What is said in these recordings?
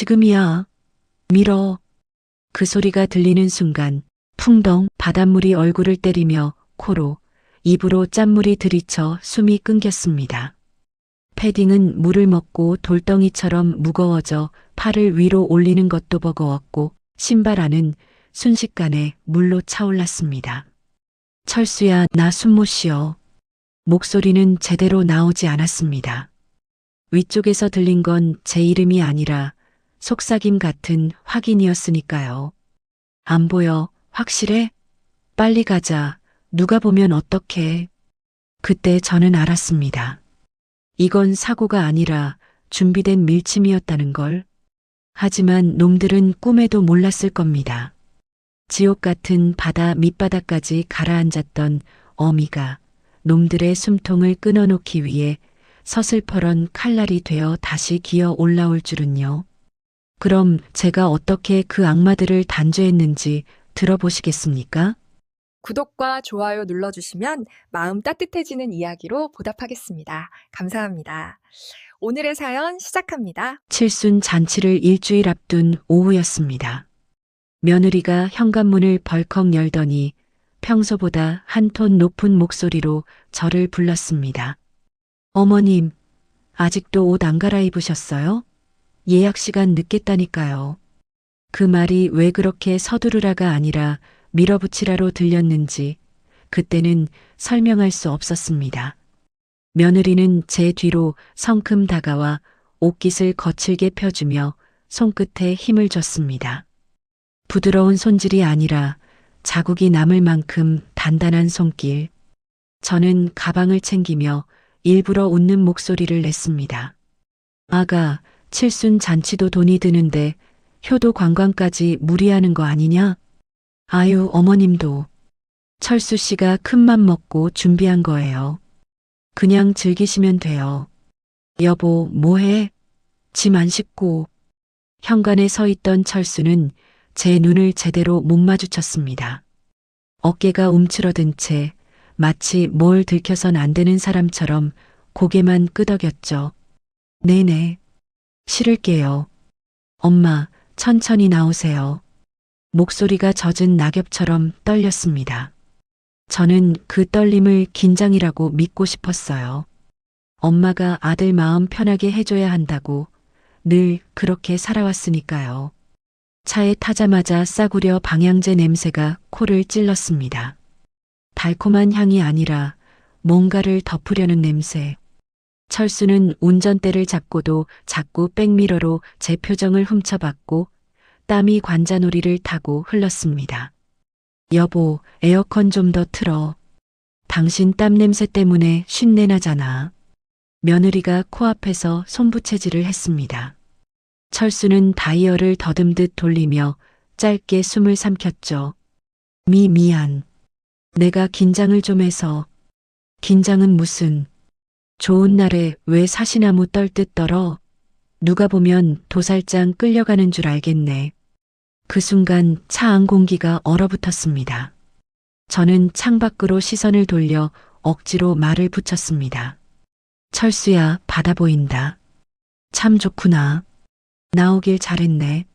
지금이야. 밀어. 그 소리가 들리는 순간 풍덩 바닷물이 얼굴을 때리며 코로, 입으로 짠물이 들이쳐 숨이 끊겼습니다. 패딩은 물을 먹고 돌덩이처럼 무거워져 팔을 위로 올리는 것도 버거웠고 신발 안은 순식간에 물로 차올랐습니다. 철수야, 나 숨 못 쉬어. 목소리는 제대로 나오지 않았습니다. 위쪽에서 들린 건 제 이름이 아니라 속삭임 같은 확인이었으니까요. 안 보여? 확실해? 빨리 가자. 누가 보면 어떡해. 그때 저는 알았습니다. 이건 사고가 아니라 준비된 밀침이었다는 걸. 하지만 놈들은 꿈에도 몰랐을 겁니다. 지옥 같은 바다 밑바닥까지 가라앉았던 어미가 놈들의 숨통을 끊어놓기 위해 서슬퍼런 칼날이 되어 다시 기어 올라올 줄은요. 그럼 제가 어떻게 그 악마들을 단죄했는지 들어보시겠습니까? 구독과 좋아요 눌러주시면 마음 따뜻해지는 이야기로 보답하겠습니다. 감사합니다. 오늘의 사연 시작합니다. 칠순 잔치를 일주일 앞둔 오후였습니다. 며느리가 현관문을 벌컥 열더니 평소보다 한 톤 높은 목소리로 저를 불렀습니다. 어머님, 아직도 옷 안 갈아입으셨어요? 예약 시간 늦겠다니까요. 그 말이 왜 그렇게 서두르라가 아니라 밀어붙이라로 들렸는지 그때는 설명할 수 없었습니다. 며느리는 제 뒤로 성큼 다가와 옷깃을 거칠게 펴주며 손끝에 힘을 줬습니다. 부드러운 손질이 아니라 자국이 남을 만큼 단단한 손길. 저는 가방을 챙기며 일부러 웃는 목소리를 냈습니다. 아가, 칠순 잔치도 돈이 드는데 효도 관광까지 무리하는 거 아니냐? 아유, 어머님도. 철수 씨가 큰맘 먹고 준비한 거예요. 그냥 즐기시면 돼요. 여보, 뭐해? 짐 안 싣고. 현관에 서 있던 철수는 제 눈을 제대로 못 마주쳤습니다. 어깨가 움츠러든 채 마치 뭘 들켜선 안 되는 사람처럼 고개만 끄덕였죠. 네네. 실을게요. 엄마, 천천히 나오세요. 목소리가 젖은 낙엽처럼 떨렸습니다. 저는 그 떨림을 긴장이라고 믿고 싶었어요. 엄마가 아들 마음 편하게 해줘야 한다고 늘 그렇게 살아왔으니까요. 차에 타자마자 싸구려 방향제 냄새가 코를 찔렀습니다. 달콤한 향이 아니라 뭔가를 덮으려는 냄새. 철수는 운전대를 잡고도 자꾸 백미러로 제 표정을 훔쳐봤고 땀이 관자놀이를 타고 흘렀습니다. 여보, 에어컨 좀 더 틀어. 당신 땀 냄새 때문에 쉰내 나잖아. 며느리가 코앞에서 손부채질을 했습니다. 철수는 다이얼을 더듬듯 돌리며 짧게 숨을 삼켰죠. 미안. 내가 긴장을 좀 해서. 긴장은 무슨. 좋은 날에 왜 사시나무 떨듯 떨어? 누가 보면 도살장 끌려가는 줄 알겠네. 그 순간 차 안 공기가 얼어붙었습니다. 저는 창밖으로 시선을 돌려 억지로 말을 붙였습니다. 철수야, 바다 보인다. 참 좋구나. 나오길 잘했네.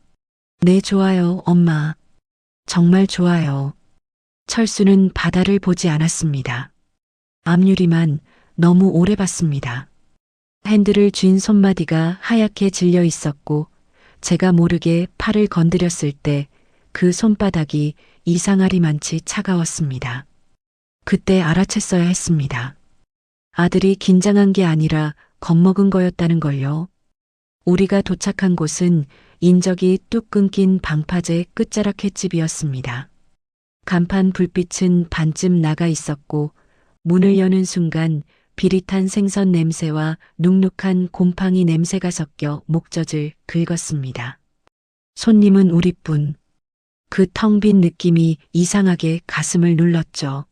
네, 좋아요, 엄마. 정말 좋아요. 철수는 바다를 보지 않았습니다. 앞유리만 너무 오래 봤습니다. 핸들을 쥔 손마디가 하얗게 질려 있었고 제가 모르게 팔을 건드렸을 때 그 손바닥이 이상하리만치 차가웠습니다. 그때 알아챘어야 했습니다. 아들이 긴장한 게 아니라 겁먹은 거였다는 걸요. 우리가 도착한 곳은 인적이 뚝 끊긴 방파제 끝자락 횟집이었습니다. 간판 불빛은 반쯤 나가 있었고 문을 여는 순간 비릿한 생선 냄새와 눅눅한 곰팡이 냄새가 섞여 목젖을 긁었습니다. 손님은 우리뿐. 그 텅 빈 느낌이 이상하게 가슴을 눌렀죠.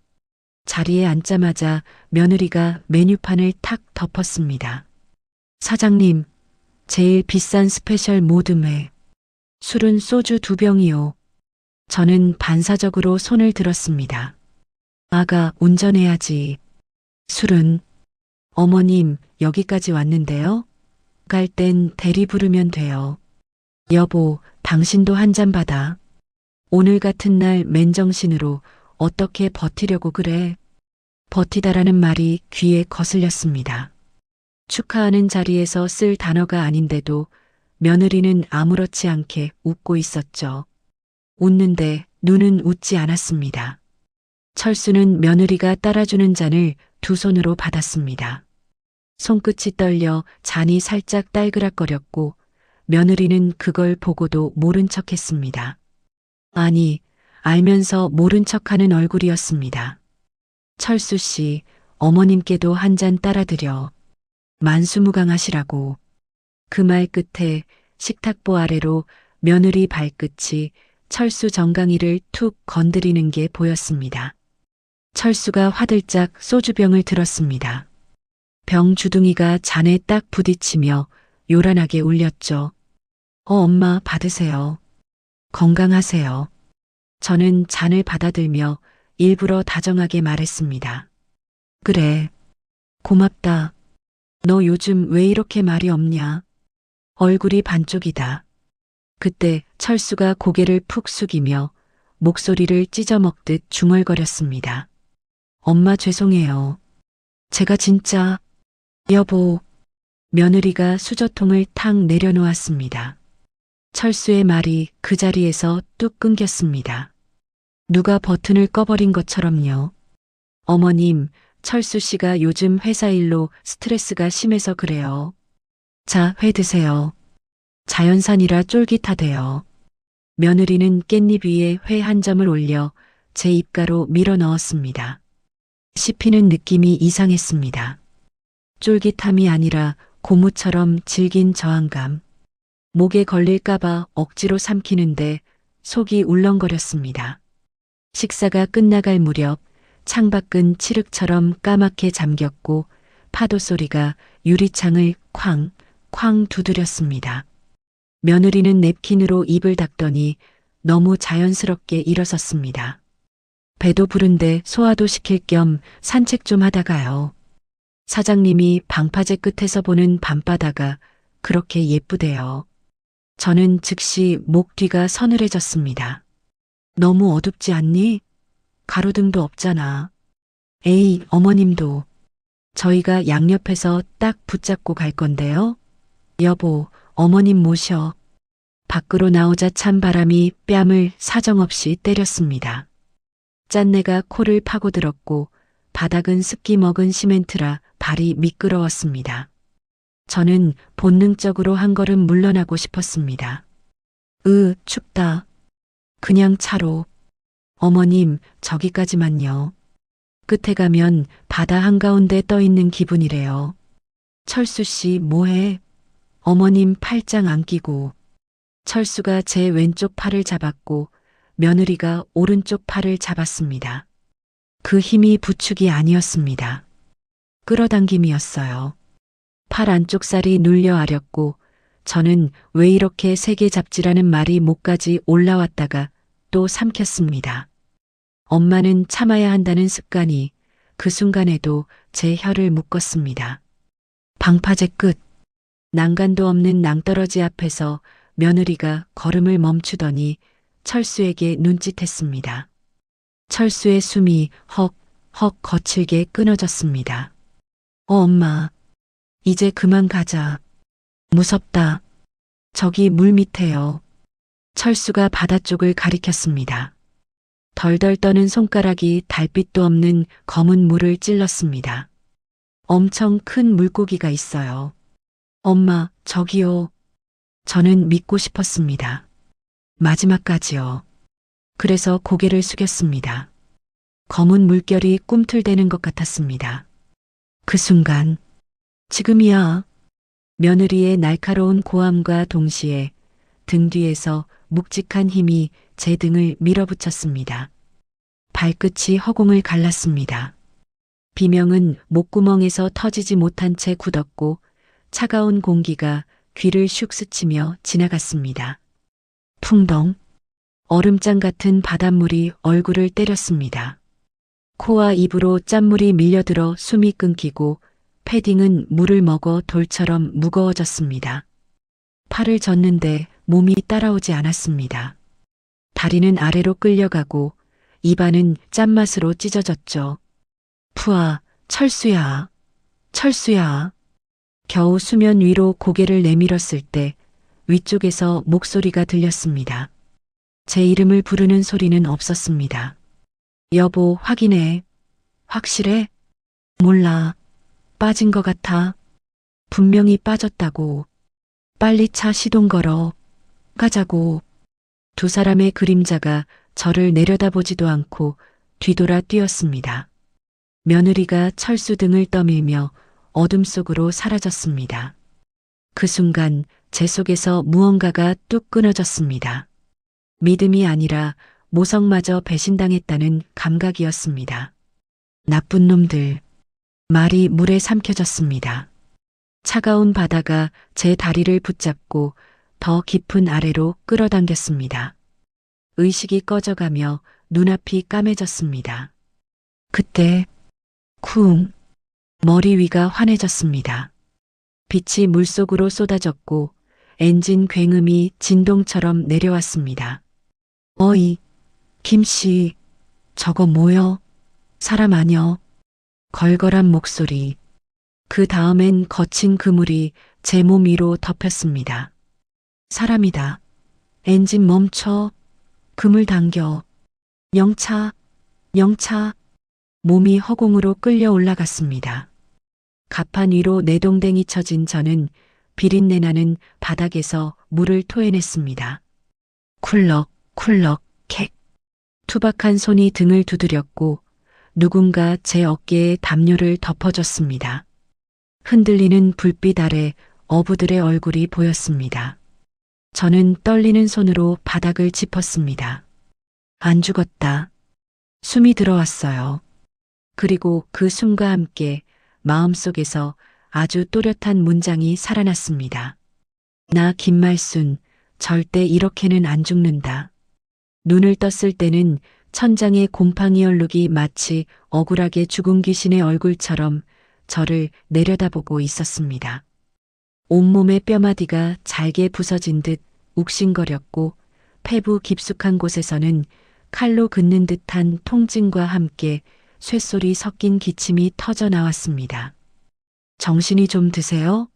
자리에 앉자마자 며느리가 메뉴판을 탁 덮었습니다. 사장님, 제일 비싼 스페셜 모듬회. 술은 소주 2병이요. 저는 반사적으로 손을 들었습니다. 아가, 운전해야지. 술은? 어머님, 여기까지 왔는데요. 갈 땐 대리 부르면 돼요. 여보, 당신도 한 잔 받아. 오늘 같은 날 맨정신으로 어떻게 버티려고 그래? 버티다라는 말이 귀에 거슬렸습니다. 축하하는 자리에서 쓸 단어가 아닌데도 며느리는 아무렇지 않게 웃고 있었죠. 웃는데 눈은 웃지 않았습니다. 철수는 며느리가 따라주는 잔을 두 손으로 받았습니다. 손끝이 떨려 잔이 살짝 딸그락거렸고 며느리는 그걸 보고도 모른 척했습니다. 아니, 알면서 모른 척하는 얼굴이었습니다. 철수 씨, 어머님께도 한 잔 따라드려. 만수무강하시라고. 그 말 끝에 식탁보 아래로 며느리 발끝이 철수 정강이를 툭 건드리는 게 보였습니다. 철수가 화들짝 소주병을 들었습니다. 병 주둥이가 잔에 딱 부딪히며 요란하게 울렸죠. 엄마 받으세요. 건강하세요. 저는 잔을 받아들며 일부러 다정하게 말했습니다. 그래. 고맙다. 너 요즘 왜 이렇게 말이 없냐? 얼굴이 반쪽이다. 그때 철수가 고개를 푹 숙이며 목소리를 찢어먹듯 중얼거렸습니다. 엄마 죄송해요. 제가 진짜... 여보. 며느리가 수저통을 탁 내려놓았습니다. 철수의 말이 그 자리에서 뚝 끊겼습니다. 누가 버튼을 꺼버린 것처럼요. 어머님, 철수 씨가 요즘 회사 일로 스트레스가 심해서 그래요. 자, 회 드세요. 자연산이라 쫄깃하대요. 며느리는 깻잎 위에 회 한 점을 올려 제 입가로 밀어 넣었습니다. 씹히는 느낌이 이상했습니다. 쫄깃함이 아니라 고무처럼 질긴 저항감. 목에 걸릴까봐 억지로 삼키는데 속이 울렁거렸습니다. 식사가 끝나갈 무렵 창밖은 칠흑처럼 까맣게 잠겼고 파도 소리가 유리창을 쾅, 쾅 두드렸습니다. 며느리는 냅킨으로 입을 닦더니 너무 자연스럽게 일어섰습니다. 배도 부른데 소화도 시킬 겸 산책 좀 하다가요. 사장님이 방파제 끝에서 보는 밤바다가 그렇게 예쁘대요. 저는 즉시 목 뒤가 서늘해졌습니다. 너무 어둡지 않니? 가로등도 없잖아. 에이, 어머님도. 저희가 양옆에서 딱 붙잡고 갈 건데요. 여보, 어머님 모셔. 밖으로 나오자 찬 바람이 뺨을 사정없이 때렸습니다. 짠내가 코를 파고들었고 바닥은 습기 먹은 시멘트라 발이 미끄러웠습니다. 저는 본능적으로 한 걸음 물러나고 싶었습니다. 춥다. 그냥 차로. 어머님, 저기까지만요. 끝에 가면 바다 한가운데 떠있는 기분이래요. 철수 씨 뭐해? 어머님 팔짱 안 끼고. 철수가 제 왼쪽 팔을 잡았고 며느리가 오른쪽 팔을 잡았습니다. 그 힘이 부축이 아니었습니다. 끌어당김이었어요. 팔 안쪽 살이 눌려 아렸고 저는 왜 이렇게 세게 잡지라는 말이 목까지 올라왔다가 또 삼켰습니다. 엄마는 참아야 한다는 습관이 그 순간에도 제 혀를 묶었습니다. 방파제 끝. 난간도 없는 낭떠러지 앞에서 며느리가 걸음을 멈추더니 철수에게 눈짓했습니다. 철수의 숨이 헉헉 거칠게 끊어졌습니다. 엄마. 이제 그만 가자. 무섭다. 저기 물 밑에요. 철수가 바다 쪽을 가리켰습니다. 덜덜 떠는 손가락이 달빛도 없는 검은 물을 찔렀습니다. 엄청 큰 물고기가 있어요. 엄마, 저기요. 저는 믿고 싶었습니다. 마지막까지요. 그래서 고개를 숙였습니다. 검은 물결이 꿈틀대는 것 같았습니다. 그 순간, 지금이야. 며느리의 날카로운 고함과 동시에 등 뒤에서 묵직한 힘이 제 등을 밀어붙였습니다. 발끝이 허공을 갈랐습니다. 비명은 목구멍에서 터지지 못한 채 굳었고 차가운 공기가 귀를 슉 스치며 지나갔습니다. 풍덩. 얼음장 같은 바닷물이 얼굴을 때렸습니다. 코와 입으로 짠물이 밀려들어 숨이 끊기고 패딩은 물을 먹어 돌처럼 무거워졌습니다. 팔을 젓는데 몸이 따라오지 않았습니다. 다리는 아래로 끌려가고 입안은 짠맛으로 찢어졌죠. 푸아, 철수야, 철수야. 겨우 수면 위로 고개를 내밀었을 때 위쪽에서 목소리가 들렸습니다. 제 이름을 부르는 소리는 없었습니다. 여보, 확인해. 확실해? 몰라. 빠진 것 같아. 분명히 빠졌다고. 빨리 차 시동 걸어. 가자고. 두 사람의 그림자가 저를 내려다보지도 않고 뒤돌아 뛰었습니다. 며느리가 철수 등을 떠밀며 어둠 속으로 사라졌습니다. 그 순간 제 속에서 무언가가 뚝 끊어졌습니다. 믿음이 아니라 모성마저 배신당했다는 감각이었습니다. 나쁜 놈들. 말이 물에 삼켜졌습니다. 차가운 바다가 제 다리를 붙잡고 더 깊은 아래로 끌어당겼습니다. 의식이 꺼져가며 눈앞이 까매졌습니다. 그때 쿵 머리 위가 환해졌습니다. 빛이 물속으로 쏟아졌고 엔진 굉음이 진동처럼 내려왔습니다. 어이, 김씨, 저거 뭐여? 사람 아녀? 걸걸한 목소리. 그 다음엔 거친 그물이 제 몸 위로 덮였습니다. 사람이다. 엔진 멈춰. 그물 당겨. 영차, 영차. 몸이 허공으로 끌려 올라갔습니다. 갑판 위로 내동댕이 쳐진 저는 비린내 나는 바닥에서 물을 토해냈습니다. 쿨럭, 쿨럭, 캑. 투박한 손이 등을 두드렸고 누군가 제 어깨에 담요를 덮어줬습니다. 흔들리는 불빛 아래 어부들의 얼굴이 보였습니다. 저는 떨리는 손으로 바닥을 짚었습니다. 안 죽었다. 숨이 들어왔어요. 그리고 그 숨과 함께 마음속에서 아주 또렷한 문장이 살아났습니다. 나 김말순, 절대 이렇게는 안 죽는다. 눈을 떴을 때는 천장의 곰팡이 얼룩이 마치 억울하게 죽은 귀신의 얼굴처럼 저를 내려다보고 있었습니다. 온몸의 뼈마디가 잘게 부서진 듯 욱신거렸고 폐부 깊숙한 곳에서는 칼로 긋는 듯한 통증과 함께 쇳소리 섞인 기침이 터져 나왔습니다. 정신이 좀 드세요?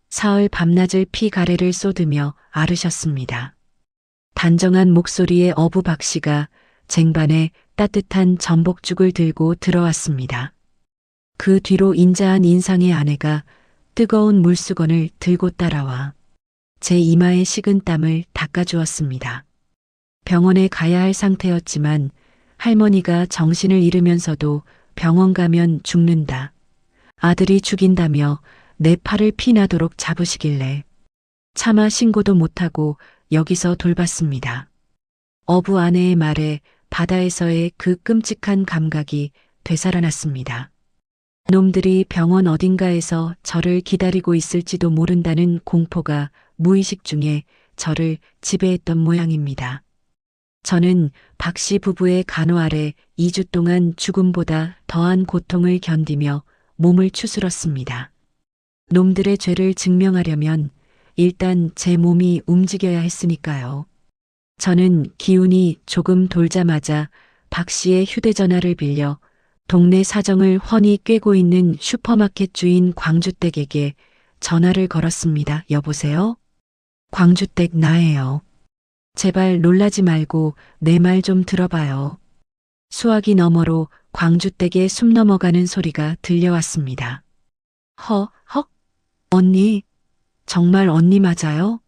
사흘 밤낮을 피 가래를 쏟으며 아르셨습니다. 단정한 목소리의 어부 박 씨가 쟁반에 따뜻한 전복죽을 들고 들어왔습니다. 그 뒤로 인자한 인상의 아내가 뜨거운 물수건을 들고 따라와 제 이마에 식은 땀을 닦아주었습니다. 병원에 가야 할 상태였지만 할머니가 정신을 잃으면서도 병원 가면 죽는다. 아들이 죽인다며 내 팔을 피나도록 잡으시길래 차마 신고도 못하고 여기서 돌봤습니다. 어부 아내의 말에 바다에서의 그 끔찍한 감각이 되살아났습니다. 놈들이 병원 어딘가에서 저를 기다리고 있을지도 모른다는 공포가 무의식 중에 저를 지배했던 모양입니다. 저는 박 씨 부부의 간호 아래 2주 동안 죽음보다 더한 고통을 견디며 몸을 추스렀습니다. 놈들의 죄를 증명하려면 일단 제 몸이 움직여야 했으니까요. 저는 기운이 조금 돌자마자 박 씨의 휴대전화를 빌려 동네 사정을 훤히 꿰고 있는 슈퍼마켓 주인 광주댁에게 전화를 걸었습니다. 여보세요? 광주댁 나예요. 제발 놀라지 말고 내 말 좀 들어봐요. 수화기 너머로 광주댁의 숨 넘어가는 소리가 들려왔습니다. 헉, 언니, 정말 언니 맞아요?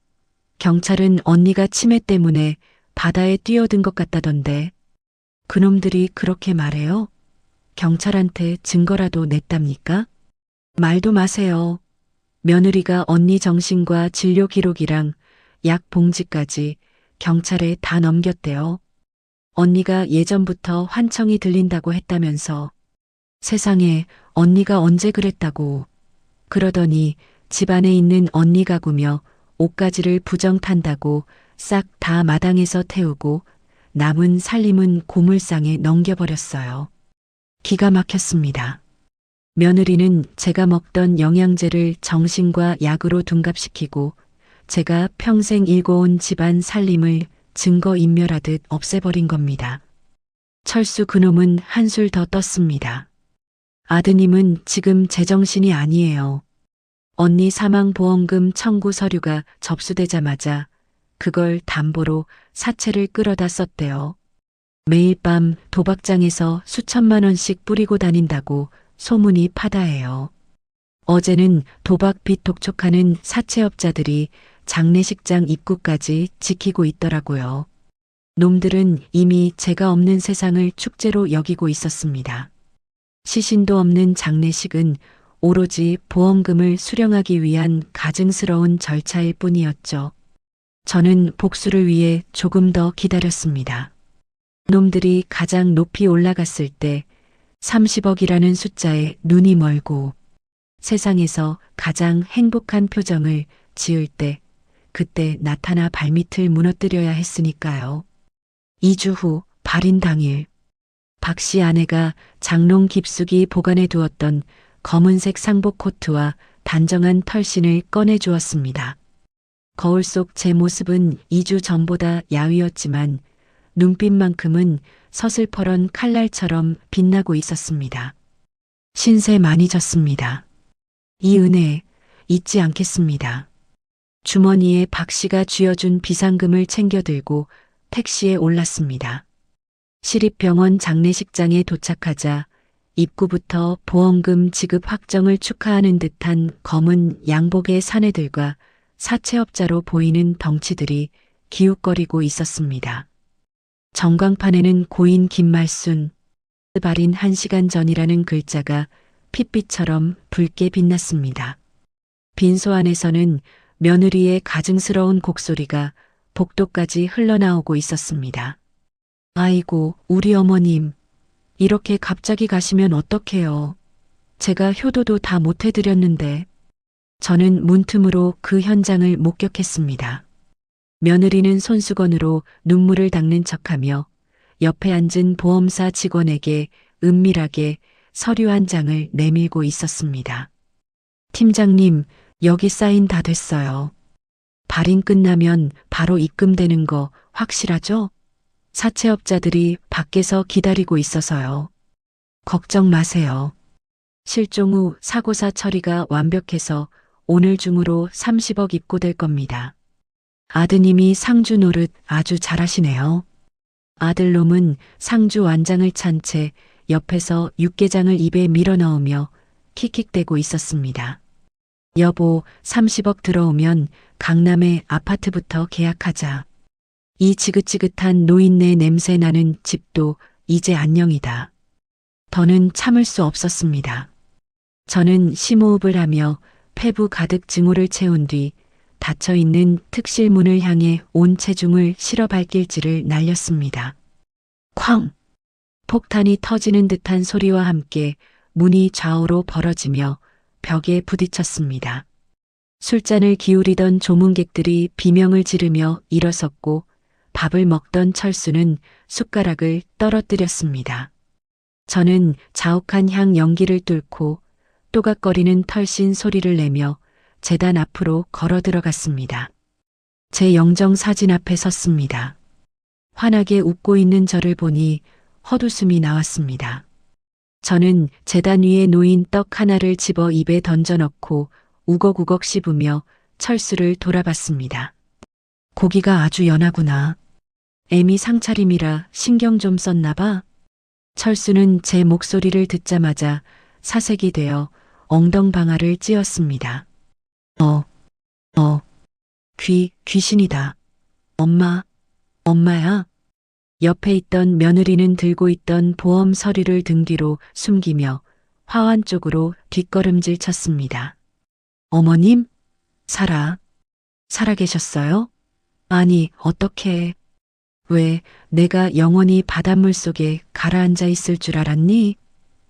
경찰은 언니가 치매 때문에 바다에 뛰어든 것 같다던데. 그놈들이 그렇게 말해요? 경찰한테 증거라도 냈답니까? 말도 마세요. 며느리가 언니 정신과 진료 기록이랑 약 봉지까지 경찰에 다 넘겼대요. 언니가 예전부터 환청이 들린다고 했다면서. 세상에 언니가 언제 그랬다고. 그러더니 집안에 있는 언니 가구며 옷가지를 부정 탄다고 싹 다 마당에서 태우고 남은 살림은 고물상에 넘겨버렸어요. 기가 막혔습니다. 며느리는 제가 먹던 영양제를 정신과 약으로 둔갑시키고 제가 평생 일궈온 집안 살림을 증거인멸하듯 없애버린 겁니다. 철수 그놈은 한술 더 떴습니다. 아드님은 지금 제정신이 아니에요. 언니 사망보험금 청구 서류가 접수되자마자 그걸 담보로 사채를 끌어다 썼대요. 매일 밤 도박장에서 수천만 원씩 뿌리고 다닌다고 소문이 파다해요. 어제는 도박빚 독촉하는 사채업자들이 장례식장 입구까지 지키고 있더라고요. 놈들은 이미 제가 없는 세상을 축제로 여기고 있었습니다. 시신도 없는 장례식은 오로지 보험금을 수령하기 위한 가증스러운 절차일 뿐이었죠. 저는 복수를 위해 조금 더 기다렸습니다. 놈들이 가장 높이 올라갔을 때 30억이라는 숫자에 눈이 멀고 세상에서 가장 행복한 표정을 지을 때 그때 나타나 발밑을 무너뜨려야 했으니까요. 2주 후 발인 당일 박 씨 아내가 장롱 깊숙이 보관해 두었던 검은색 상복 코트와 단정한 털신을 꺼내 주었습니다. 거울 속 제 모습은 2주 전보다 야위었지만 눈빛만큼은 서슬퍼런 칼날처럼 빛나고 있었습니다. 신세 많이 졌습니다. 이 은혜 잊지 않겠습니다. 주머니에 박 씨가 쥐어준 비상금을 챙겨 들고 택시에 올랐습니다. 시립병원 장례식장에 도착하자 입구부터 보험금 지급 확정을 축하하는 듯한 검은 양복의 사내들과 사채업자로 보이는 덩치들이 기웃거리고 있었습니다. 전광판에는 고인 김말순, 발인 1시간 전이라는 글자가 핏빛처럼 붉게 빛났습니다. 빈소 안에서는 며느리의 가증스러운 곡소리가 복도까지 흘러나오고 있었습니다. 아이고, 우리 어머님. 이렇게 갑자기 가시면 어떡해요. 제가 효도도 다 못 해드렸는데. 저는 문틈으로 그 현장을 목격했습니다. 며느리는 손수건으로 눈물을 닦는 척하며 옆에 앉은 보험사 직원에게 은밀하게 서류 한 장을 내밀고 있었습니다. 팀장님, 여기 사인 다 됐어요. 발인 끝나면 바로 입금되는 거 확실하죠? 사채업자들이 밖에서 기다리고 있어서요. 걱정 마세요. 실종 후 사고사 처리가 완벽해서 오늘 중으로 30억 입고될 겁니다. 아드님이 상주 노릇 아주 잘하시네요. 아들놈은 상주 완장을 찬 채 옆에서 육개장을 입에 밀어넣으며 킥킥대고 있었습니다. 여보, 30억 들어오면 강남에 아파트부터 계약하자. 이 지긋지긋한 노인네 냄새 나는 집도 이제 안녕이다. 더는 참을 수 없었습니다. 저는 심호흡을 하며 폐부 가득 증오를 채운 뒤 닫혀있는 특실문을 향해 온 체중을 실어 발길질을 날렸습니다. 쾅! 폭탄이 터지는 듯한 소리와 함께 문이 좌우로 벌어지며 벽에 부딪혔습니다. 술잔을 기울이던 조문객들이 비명을 지르며 일어섰고 밥을 먹던 철수는 숟가락을 떨어뜨렸습니다. 저는 자욱한 향 연기를 뚫고 또각거리는 털씬 소리를 내며 제단 앞으로 걸어 들어갔습니다. 제 영정 사진 앞에 섰습니다. 환하게 웃고 있는 저를 보니 헛웃음이 나왔습니다. 저는 제단 위에 놓인 떡 하나를 집어 입에 던져넣고 우걱우걱 씹으며 철수를 돌아봤습니다. 고기가 아주 연하구나. 애미 상차림이라 신경 좀 썼나 봐. 철수는 제 목소리를 듣자마자 사색이 되어 엉덩방아를 찧었습니다. 귀신이다. 엄마야. 옆에 있던 며느리는 들고 있던 보험 서류를 등 뒤로 숨기며 화환 쪽으로 뒷걸음질 쳤습니다. 어머님? 살아 계셨어요? 아니, 어떻게. 왜 내가 영원히 바닷물 속에 가라앉아 있을 줄 알았니?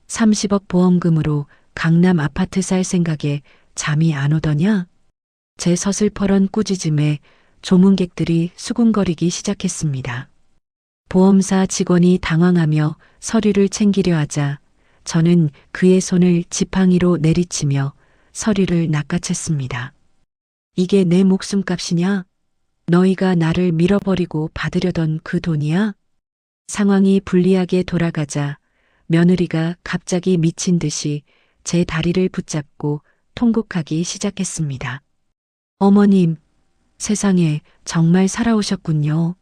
30억 보험금으로 강남 아파트 살 생각에 잠이 안 오더냐? 제 서슬퍼런 꾸짖음에 조문객들이 수군거리기 시작했습니다. 보험사 직원이 당황하며 서류를 챙기려 하자 저는 그의 손을 지팡이로 내리치며 서류를 낚아챘습니다. 이게 내 목숨값이냐? 너희가 나를 밀어버리고 받으려던 그 돈이야? 상황이 불리하게 돌아가자 며느리가 갑자기 미친 듯이 제 다리를 붙잡고 통곡하기 시작했습니다. 어머님, 세상에 정말 살아오셨군요.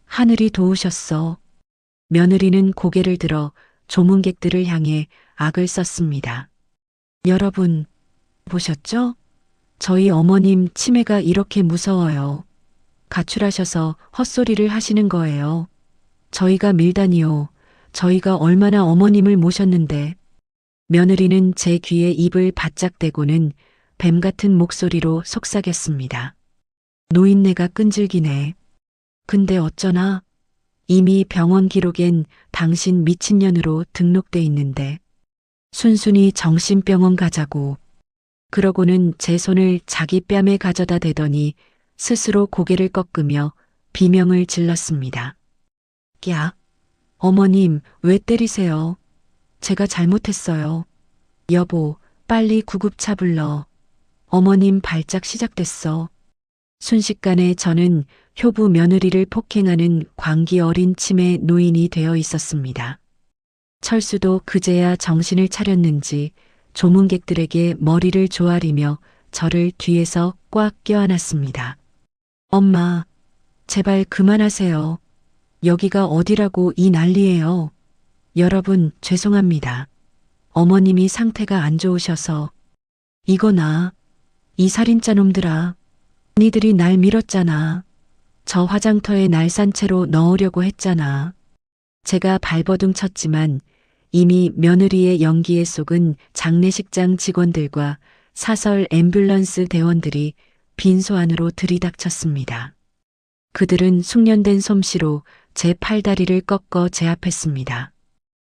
하늘이 도우셨어. 며느리는 고개를 들어 조문객들을 향해 악을 썼습니다. 여러분, 보셨죠? 저희 어머님 치매가 이렇게 무서워요. 가출하셔서 헛소리를 하시는 거예요. 저희가 밀다니요. 저희가 얼마나 어머님을 모셨는데. 며느리는 제 귀에 입을 바짝 대고는 뱀 같은 목소리로 속삭였습니다. 노인네가 끈질기네. 근데 어쩌나? 이미 병원 기록엔 당신 미친년으로 등록돼 있는데. 순순히 정신병원 가자고. 그러고는 제 손을 자기 뺨에 가져다 대더니 스스로 고개를 꺾으며 비명을 질렀습니다. 야, 어머님 왜 때리세요? 제가 잘못했어요. 여보, 빨리 구급차 불러. 어머님 발작 시작됐어. 순식간에 저는 효부 며느리를 폭행하는 광기 어린 치매 노인이 되어 있었습니다. 철수도 그제야 정신을 차렸는지 조문객들에게 머리를 조아리며 저를 뒤에서 꽉 껴안았습니다. 엄마, 제발 그만하세요. 여기가 어디라고 이 난리예요. 여러분, 죄송합니다. 어머님이 상태가 안 좋으셔서. 이거나, 이 살인자 놈들아. 니들이 날 밀었잖아. 저 화장터에 날 산 채로 넣으려고 했잖아. 제가 발버둥 쳤지만 이미 며느리의 연기에 속은 장례식장 직원들과 사설 앰뷸런스 대원들이 빈소 안으로 들이닥쳤습니다. 그들은 숙련된 솜씨로 제 팔다리를 꺾어 제압했습니다.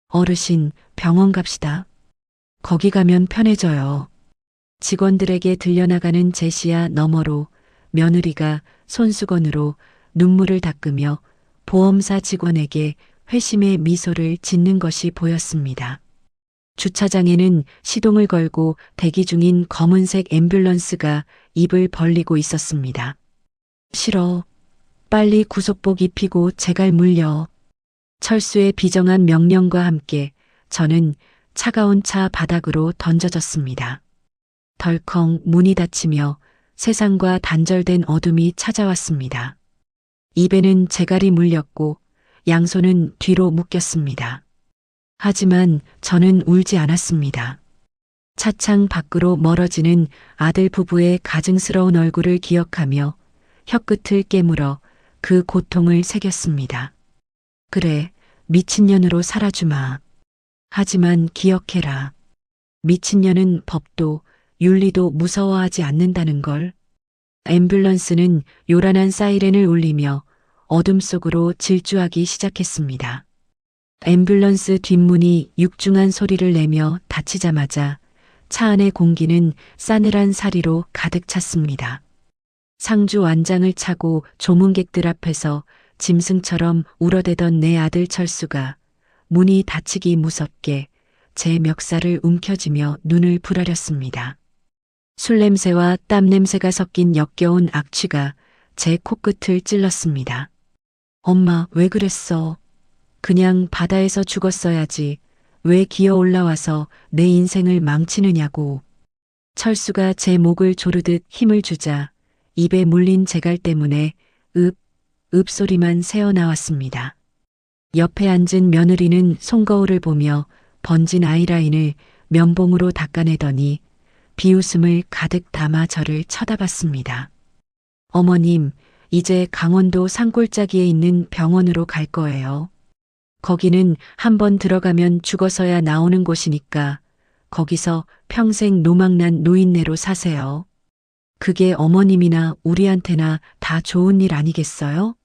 어르신, 병원 갑시다. 거기 가면 편해져요. 직원들에게 들려나가는 제시야 너머로 며느리가 손수건으로 눈물을 닦으며 보험사 직원에게 회심의 미소를 짓는 것이 보였습니다. 주차장에는 시동을 걸고 대기 중인 검은색 앰뷸런스가 입을 벌리고 있었습니다. 싫어. 빨리 구속복 입히고 제갈 물려. 철수의 비정한 명령과 함께 저는 차가운 차 바닥으로 던져졌습니다. 덜컹 문이 닫히며 세상과 단절된 어둠이 찾아왔습니다. 입에는 재갈이 물렸고 양손은 뒤로 묶였습니다. 하지만 저는 울지 않았습니다. 차창 밖으로 멀어지는 아들 부부의 가증스러운 얼굴을 기억하며 혀끝을 깨물어 그 고통을 새겼습니다. 그래, 미친년으로 살아주마. 하지만 기억해라. 미친년은 법도 윤리도 무서워하지 않는다는 걸. 앰뷸런스는 요란한 사이렌을 울리며 어둠 속으로 질주하기 시작했습니다. 앰뷸런스 뒷문이 육중한 소리를 내며 닫히자마자 차 안의 공기는 싸늘한 사리로 가득 찼습니다. 상주 완장을 차고 조문객들 앞에서 짐승처럼 울어대던 내 아들 철수가 문이 닫히기 무섭게 제 멱살을 움켜쥐며 눈을 부라렸습니다. 술 냄새와 땀 냄새가 섞인 역겨운 악취가 제 코끝을 찔렀습니다. 엄마, 왜 그랬어? 그냥 바다에서 죽었어야지. 왜 기어 올라와서 내 인생을 망치느냐고. 철수가 제 목을 조르듯 힘을 주자 입에 물린 재갈 때문에 읍 소리만 새어나왔습니다. 옆에 앉은 며느리는 손거울을 보며 번진 아이라인을 면봉으로 닦아내더니 비웃음을 가득 담아 저를 쳐다봤습니다. 어머님, 이제 강원도 산골짜기에 있는 병원으로 갈 거예요. 거기는 한번 들어가면 죽어서야 나오는 곳이니까 거기서 평생 노망난 노인네로 사세요. 그게 어머님이나 우리한테나 다 좋은 일 아니겠어요?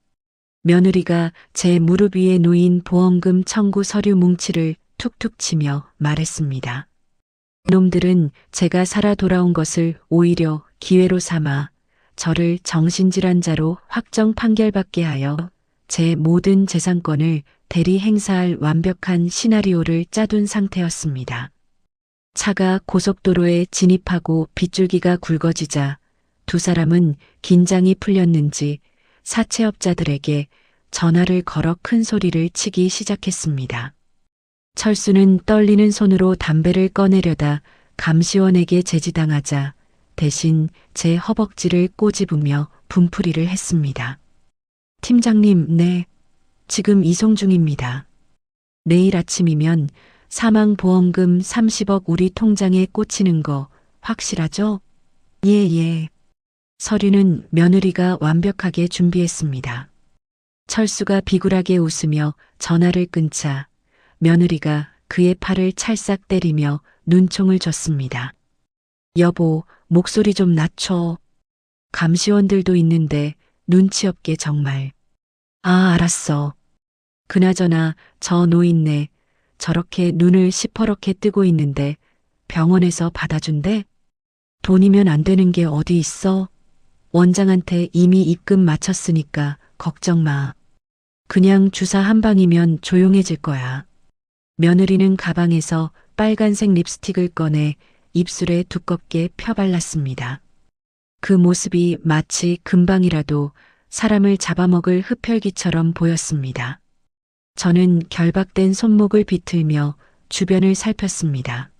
며느리가 제 무릎 위에 놓인 보험금 청구 서류 뭉치를 툭툭 치며 말했습니다. 놈들은 제가 살아 돌아온 것을 오히려 기회로 삼아 저를 정신질환자로 확정 판결받게 하여 제 모든 재산권을 대리 행사할 완벽한 시나리오를 짜둔 상태였습니다. 차가 고속도로에 진입하고 빗줄기가 굵어지자 두 사람은 긴장이 풀렸는지 사채업자들에게 전화를 걸어 큰 소리를 치기 시작했습니다. 철수는 떨리는 손으로 담배를 꺼내려다 감시원에게 제지당하자 대신 제 허벅지를 꼬집으며 분풀이를 했습니다. 팀장님, 네. 지금 이송 중입니다. 내일 아침이면 사망보험금 30억 우리 통장에 꽂히는 거 확실하죠? 예. 서류는 며느리가 완벽하게 준비했습니다. 철수가 비굴하게 웃으며 전화를 끊자 며느리가 그의 팔을 찰싹 때리며 눈총을 줬습니다. 여보, 목소리 좀 낮춰. 감시원들도 있는데 눈치 없게 정말. 아, 알았어. 그나저나 저 노인네 저렇게 눈을 시퍼렇게 뜨고 있는데 병원에서 받아준대? 돈이면 안 되는 게 어디 있어? 원장한테 이미 입금 마쳤으니까 걱정 마. 그냥 주사 한 방이면 조용해질 거야. 며느리는 가방에서 빨간색 립스틱을 꺼내 입술에 두껍게 펴발랐습니다. 그 모습이 마치 금방이라도 사람을 잡아먹을 흡혈귀처럼 보였습니다. 저는 결박된 손목을 비틀며 주변을 살폈습니다.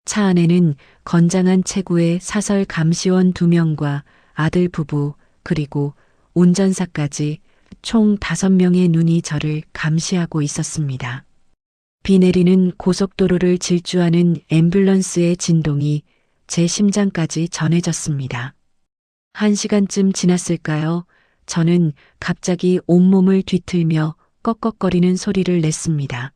차 안에는 건장한 체구의 사설 감시원 2명과 아들 부부 그리고 운전사까지 총 5명의 눈이 저를 감시하고 있었습니다. 비 내리는 고속도로를 질주하는 앰뷸런스의 진동이 제 심장까지 전해졌습니다. 1시간쯤 지났을까요? 저는 갑자기 온몸을 뒤틀며 꺽꺽거리는 소리를 냈습니다.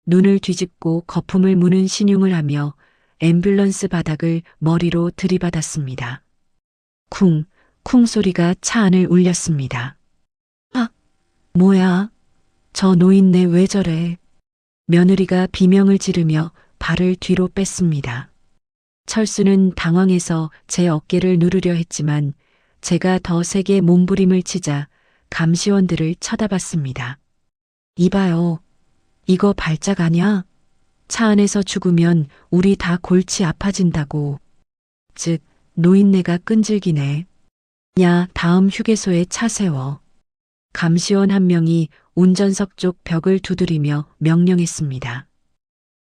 눈을 뒤집고 거품을 무는 신용을 하며 앰뷸런스 바닥을 머리로 들이받았습니다. 쿵, 쿵 소리가 차 안을 울렸습니다. 아, 뭐야? 저 노인네 왜 저래? 며느리가 비명을 지르며 발을 뒤로 뺐습니다. 철수는 당황해서 제 어깨를 누르려 했지만 제가 더 세게 몸부림을 치자 감시원들을 쳐다봤습니다. 이봐요. 이거 발작 아냐? 차 안에서 죽으면 우리 다 골치 아파진다고. 즉, 노인네가 끈질기네. 야, 다음 휴게소에 차 세워. 감시원 한 명이 운전석 쪽 벽을 두드리며 명령했습니다.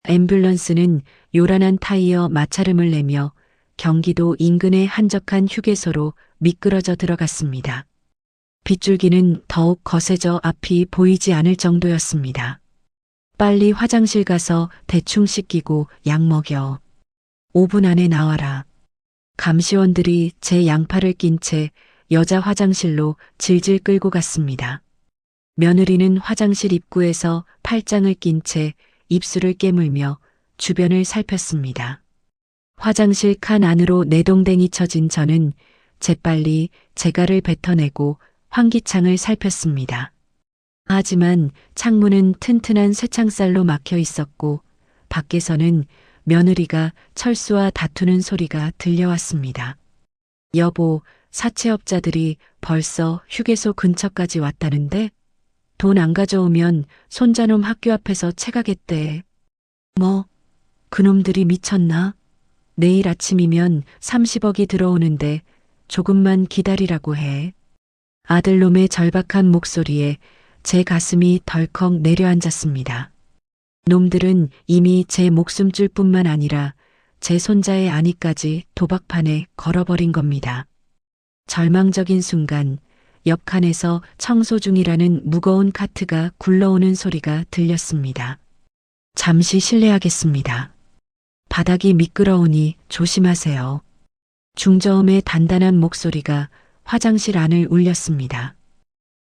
앰뷸런스는 요란한 타이어 마찰음을 내며 경기도 인근의 한적한 휴게소로 미끄러져 들어갔습니다. 빗줄기는 더욱 거세져 앞이 보이지 않을 정도였습니다. 빨리 화장실 가서 대충 씻기고 약 먹여. 5분 안에 나와라. 감시원들이 제 양팔을 낀 채 여자 화장실로 질질 끌고 갔습니다. 며느리는 화장실 입구에서 팔짱을 낀 채 입술을 깨물며 주변을 살폈습니다. 화장실 칸 안으로 내동댕이 쳐진 저는 재빨리 재갈을 뱉어내고 환기창을 살폈습니다. 하지만 창문은 튼튼한 쇠창살로 막혀 있었고 밖에서는 며느리가 철수와 다투는 소리가 들려왔습니다. 여보, 사채업자들이 벌써 휴게소 근처까지 왔다는데? 돈 안 가져오면 손자놈 학교 앞에서 채가겠대. 뭐, 그놈들이 미쳤나? 내일 아침이면 30억이 들어오는데 조금만 기다리라고 해. 아들놈의 절박한 목소리에 제 가슴이 덜컥 내려앉았습니다. 놈들은 이미 제 목숨줄 뿐만 아니라 제 손자의 안위까지 도박판에 걸어버린 겁니다. 절망적인 순간 옆 칸에서 청소 중이라는 무거운 카트가 굴러오는 소리가 들렸습니다. 잠시 실례하겠습니다. 바닥이 미끄러우니 조심하세요. 중저음의 단단한 목소리가 화장실 안을 울렸습니다.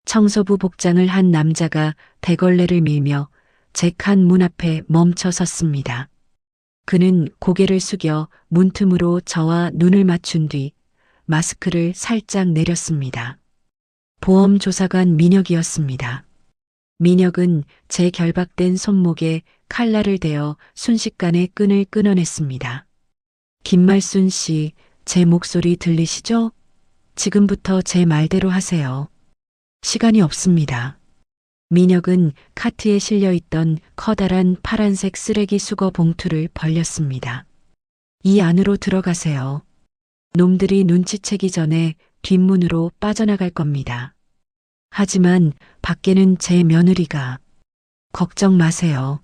청소부 복장을 한 남자가 대걸레를 밀며 제 칸 문 앞에 멈춰 섰습니다. 그는 고개를 숙여 문틈으로 저와 눈을 맞춘 뒤 마스크를 살짝 내렸습니다. 보험조사관 민혁이었습니다. 민혁은 제 결박된 손목에 칼날을 대어 순식간에 끈을 끊어냈습니다. 김말순 씨, 제 목소리 들리시죠? 지금부터 제 말대로 하세요. 시간이 없습니다. 민혁은 카트에 실려있던 커다란 파란색 쓰레기 수거 봉투를 벌렸습니다. 이 안으로 들어가세요. 놈들이 눈치채기 전에 뒷문으로 빠져나갈 겁니다. 하지만 밖에는 제 며느리가. 걱정 마세요.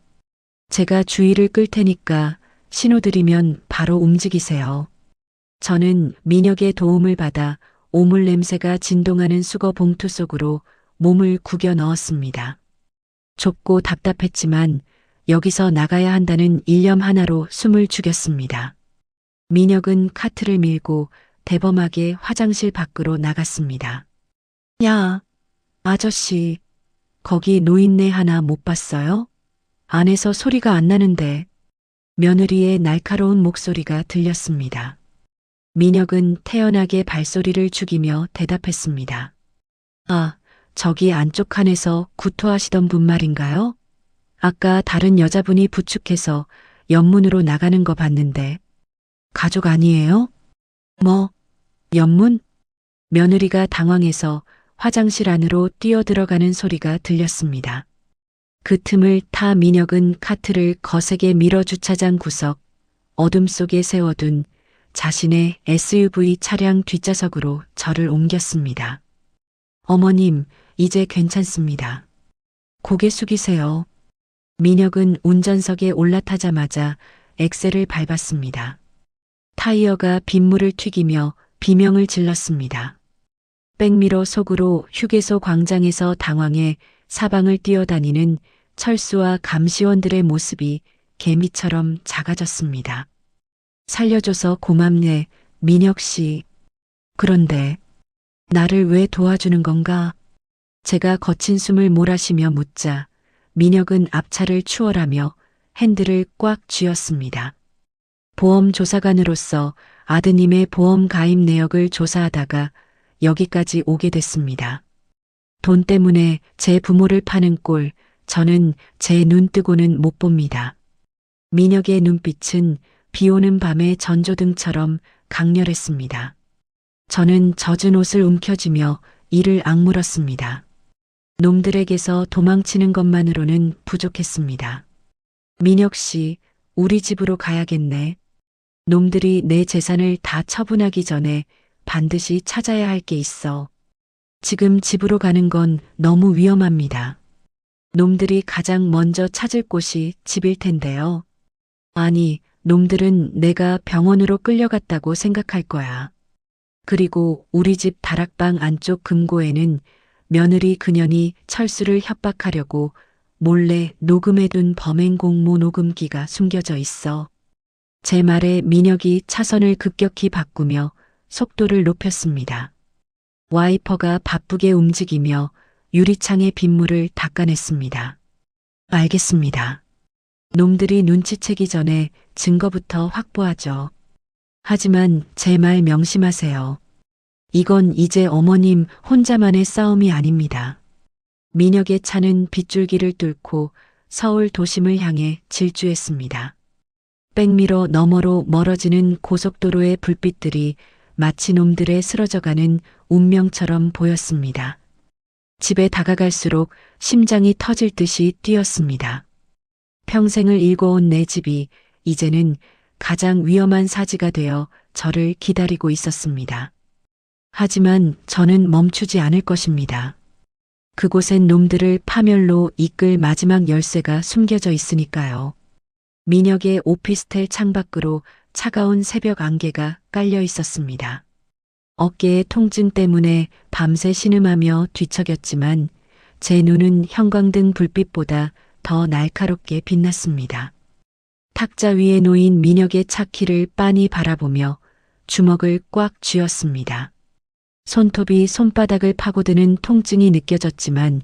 제가 주의를 끌 테니까 신호드리면 바로 움직이세요. 저는 민혁의 도움을 받아 오물 냄새가 진동하는 수거 봉투 속으로 몸을 구겨 넣었습니다. 좁고 답답했지만 여기서 나가야 한다는 일념 하나로 숨을 죽였습니다. 민혁은 카트를 밀고 대범하게 화장실 밖으로 나갔습니다. 야, 아저씨, 거기 노인네 하나 못 봤어요? 안에서 소리가 안 나는데. 며느리의 날카로운 목소리가 들렸습니다. 민혁은 태연하게 발소리를 죽이며 대답했습니다. 아, 저기 안쪽 칸에서 구토하시던 분 말인가요? 아까 다른 여자분이 부축해서 옆문으로 나가는 거 봤는데. 가족 아니에요? 뭐, 옆문? 며느리가 당황해서 화장실 안으로 뛰어들어가는 소리가 들렸습니다. 그 틈을 타 민혁은 카트를 거세게 밀어 주차장 구석, 어둠 속에 세워둔 자신의 SUV 차량 뒷좌석으로 저를 옮겼습니다. 어머님, 이제 괜찮습니다. 고개 숙이세요. 민혁은 운전석에 올라타자마자 엑셀을 밟았습니다. 타이어가 빗물을 튀기며 비명을 질렀습니다. 백미러 속으로 휴게소 광장에서 당황해 사방을 뛰어다니는 철수와 감시원들의 모습이 개미처럼 작아졌습니다. 살려줘서 고맙네, 민혁 씨. 그런데 나를 왜 도와주는 건가? 제가 거친 숨을 몰아쉬며 묻자 민혁은 앞차를 추월하며 핸들을 꽉 쥐었습니다. 보험조사관으로서 아드님의 보험 가입 내역을 조사하다가 여기까지 오게 됐습니다. 돈 때문에 제 부모를 파는 꼴, 저는 제 눈 뜨고는 못 봅니다. 민혁의 눈빛은 비 오는 밤의 전조등처럼 강렬했습니다. 저는 젖은 옷을 움켜쥐며 이를 악물었습니다. 놈들에게서 도망치는 것만으로는 부족했습니다. 민혁 씨, 우리 집으로 가야겠네. 놈들이 내 재산을 다 처분하기 전에 반드시 찾아야 할 게 있어. 지금 집으로 가는 건 너무 위험합니다. 놈들이 가장 먼저 찾을 곳이 집일 텐데요. 아니, 놈들은 내가 병원으로 끌려갔다고 생각할 거야. 그리고 우리 집 다락방 안쪽 금고에는 며느리 그년이 철수를 협박하려고 몰래 녹음해둔 범행 공모 녹음기가 숨겨져 있어. 제 말에 민혁이 차선을 급격히 바꾸며 속도를 높였습니다. 와이퍼가 바쁘게 움직이며 유리창의 빗물을 닦아냈습니다. 알겠습니다. 놈들이 눈치채기 전에 증거부터 확보하죠. 하지만 제 말 명심하세요. 이건 이제 어머님 혼자만의 싸움이 아닙니다. 민혁의 차는 빗줄기를 뚫고 서울 도심을 향해 질주했습니다. 백미러 너머로 멀어지는 고속도로의 불빛들이 마치 놈들의 쓰러져가는 운명처럼 보였습니다. 집에 다가갈수록 심장이 터질 듯이 뛰었습니다. 평생을 일궈온 내 집이 이제는 가장 위험한 사지가 되어 저를 기다리고 있었습니다. 하지만 저는 멈추지 않을 것입니다. 그곳엔 놈들을 파멸로 이끌 마지막 열쇠가 숨겨져 있으니까요. 민혁의 오피스텔 창밖으로 차가운 새벽 안개가 깔려 있었습니다. 어깨의 통증 때문에 밤새 신음하며 뒤척였지만 제 눈은 형광등 불빛보다 더 날카롭게 빛났습니다. 탁자 위에 놓인 민혁의 차키를 빤히 바라보며 주먹을 꽉 쥐었습니다. 손톱이 손바닥을 파고드는 통증이 느껴졌지만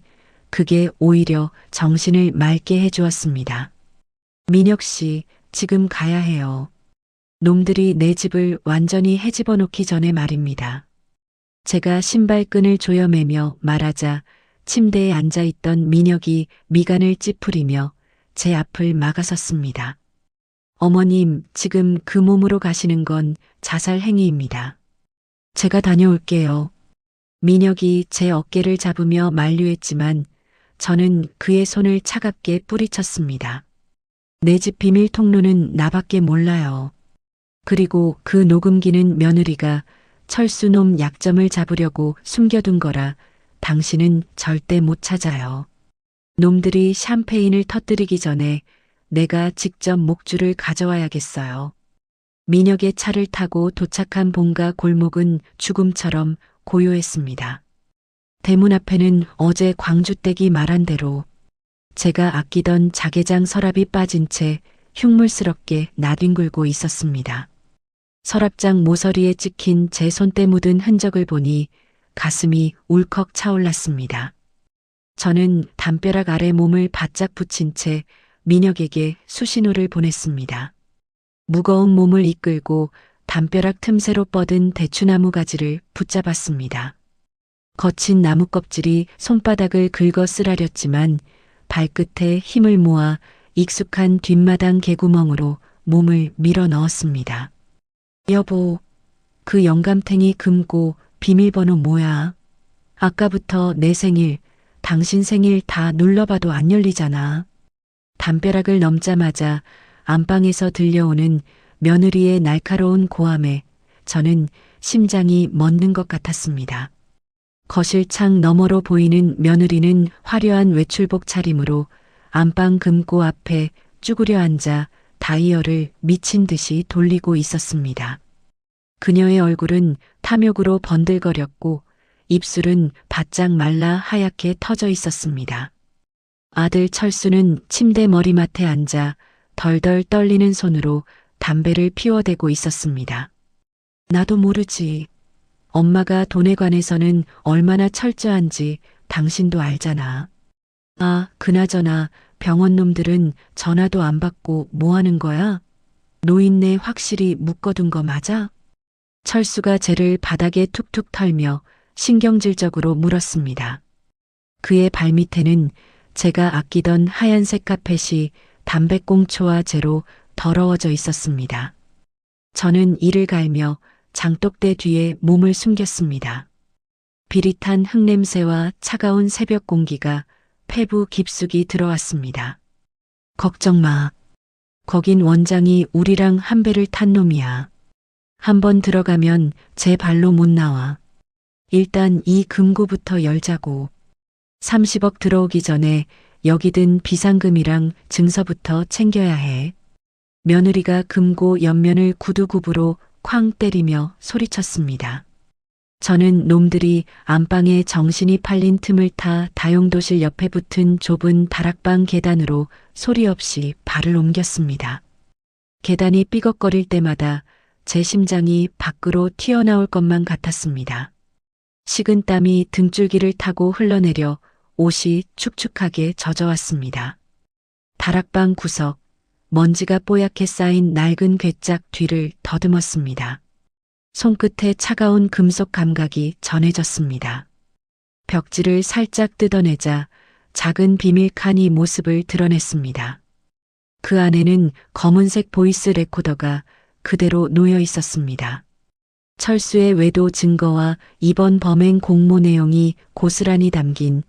그게 오히려 정신을 맑게 해주었습니다. 민혁 씨, 지금 가야 해요. 놈들이 내 집을 완전히 헤집어 놓기 전에 말입니다. 제가 신발끈을 조여매며 말하자 침대에 앉아있던 민혁이 미간을 찌푸리며 제 앞을 막아섰습니다. 어머님, 지금 그 몸으로 가시는 건 자살 행위입니다. 제가 다녀올게요. 민혁이 제 어깨를 잡으며 만류했지만 저는 그의 손을 차갑게 뿌리쳤습니다. 내 집 비밀 통로는 나밖에 몰라요. 그리고 그 녹음기는 며느리가 철수놈 약점을 잡으려고 숨겨둔 거라 당신은 절대 못 찾아요. 놈들이 샴페인을 터뜨리기 전에 내가 직접 목줄을 가져와야겠어요. 민혁의 차를 타고 도착한 본가 골목은 죽음처럼 고요했습니다. 대문 앞에는 어제 광주댁이 말한 대로 제가 아끼던 자개장 서랍이 빠진 채 흉물스럽게 나뒹굴고 있었습니다. 서랍장 모서리에 찍힌 제 손때 묻은 흔적을 보니 가슴이 울컥 차올랐습니다. 저는 담벼락 아래 몸을 바짝 붙인 채 민혁에게 수신호를 보냈습니다. 무거운 몸을 이끌고 담벼락 틈새로 뻗은 대추나무 가지를 붙잡았습니다. 거친 나무 껍질이 손바닥을 긁어 쓰라렸지만 발끝에 힘을 모아 익숙한 뒷마당 개구멍으로 몸을 밀어 넣었습니다. 여보, 그 영감탱이 금고 비밀번호 뭐야? 아까부터 내 생일, 당신 생일 다 눌러봐도 안 열리잖아. 담벼락을 넘자마자 안방에서 들려오는 며느리의 날카로운 고함에 저는 심장이 멎는 것 같았습니다. 거실 창 너머로 보이는 며느리는 화려한 외출복 차림으로 안방 금고 앞에 쭈그려 앉아 다이얼을 미친 듯이 돌리고 있었습니다. 그녀의 얼굴은 탐욕으로 번들거렸고 입술은 바짝 말라 하얗게 터져 있었습니다. 아들 철수는 침대 머리맡에 앉아 덜덜 떨리는 손으로 담배를 피워대고 있었습니다. 나도 모르지. 엄마가 돈에 관해서는 얼마나 철저한지 당신도 알잖아. 아, 그나저나 병원 놈들은 전화도 안 받고 뭐 하는 거야? 노인네 확실히 묶어둔 거 맞아? 철수가 쟤를 바닥에 툭툭 털며 신경질적으로 물었습니다. 그의 발밑에는 제가 아끼던 하얀색 카펫이 담배꽁초와 재로 더러워져 있었습니다. 저는 이를 갈며 장독대 뒤에 몸을 숨겼습니다. 비릿한 흙냄새와 차가운 새벽 공기가 폐부 깊숙이 들어왔습니다. 걱정 마. 거긴 원장이 우리랑 한 배를 탄 놈이야. 한번 들어가면 제 발로 못 나와. 일단 이 금고부터 열자고. 30억 들어오기 전에 여기 든 비상금이랑 증서부터 챙겨야 해. 며느리가 금고 옆면을 구두굽으로 쾅 때리며 소리쳤습니다. 저는 놈들이 안방에 정신이 팔린 틈을 타 다용도실 옆에 붙은 좁은 다락방 계단으로 소리 없이 발을 옮겼습니다. 계단이 삐걱거릴 때마다 제 심장이 밖으로 튀어나올 것만 같았습니다. 식은 땀이 등줄기를 타고 흘러내려 옷이 축축하게 젖어왔습니다. 다락방 구석, 먼지가 뽀얗게 쌓인 낡은 괴짝 뒤를 더듬었습니다. 손끝에 차가운 금속 감각이 전해졌습니다. 벽지를 살짝 뜯어내자 작은 비밀 칸이 모습을 드러냈습니다. 그 안에는 검은색 보이스 레코더가 그대로 놓여 있었습니다. 철수의 외도 증거와 이번 범행 공모 내용이 고스란히 담긴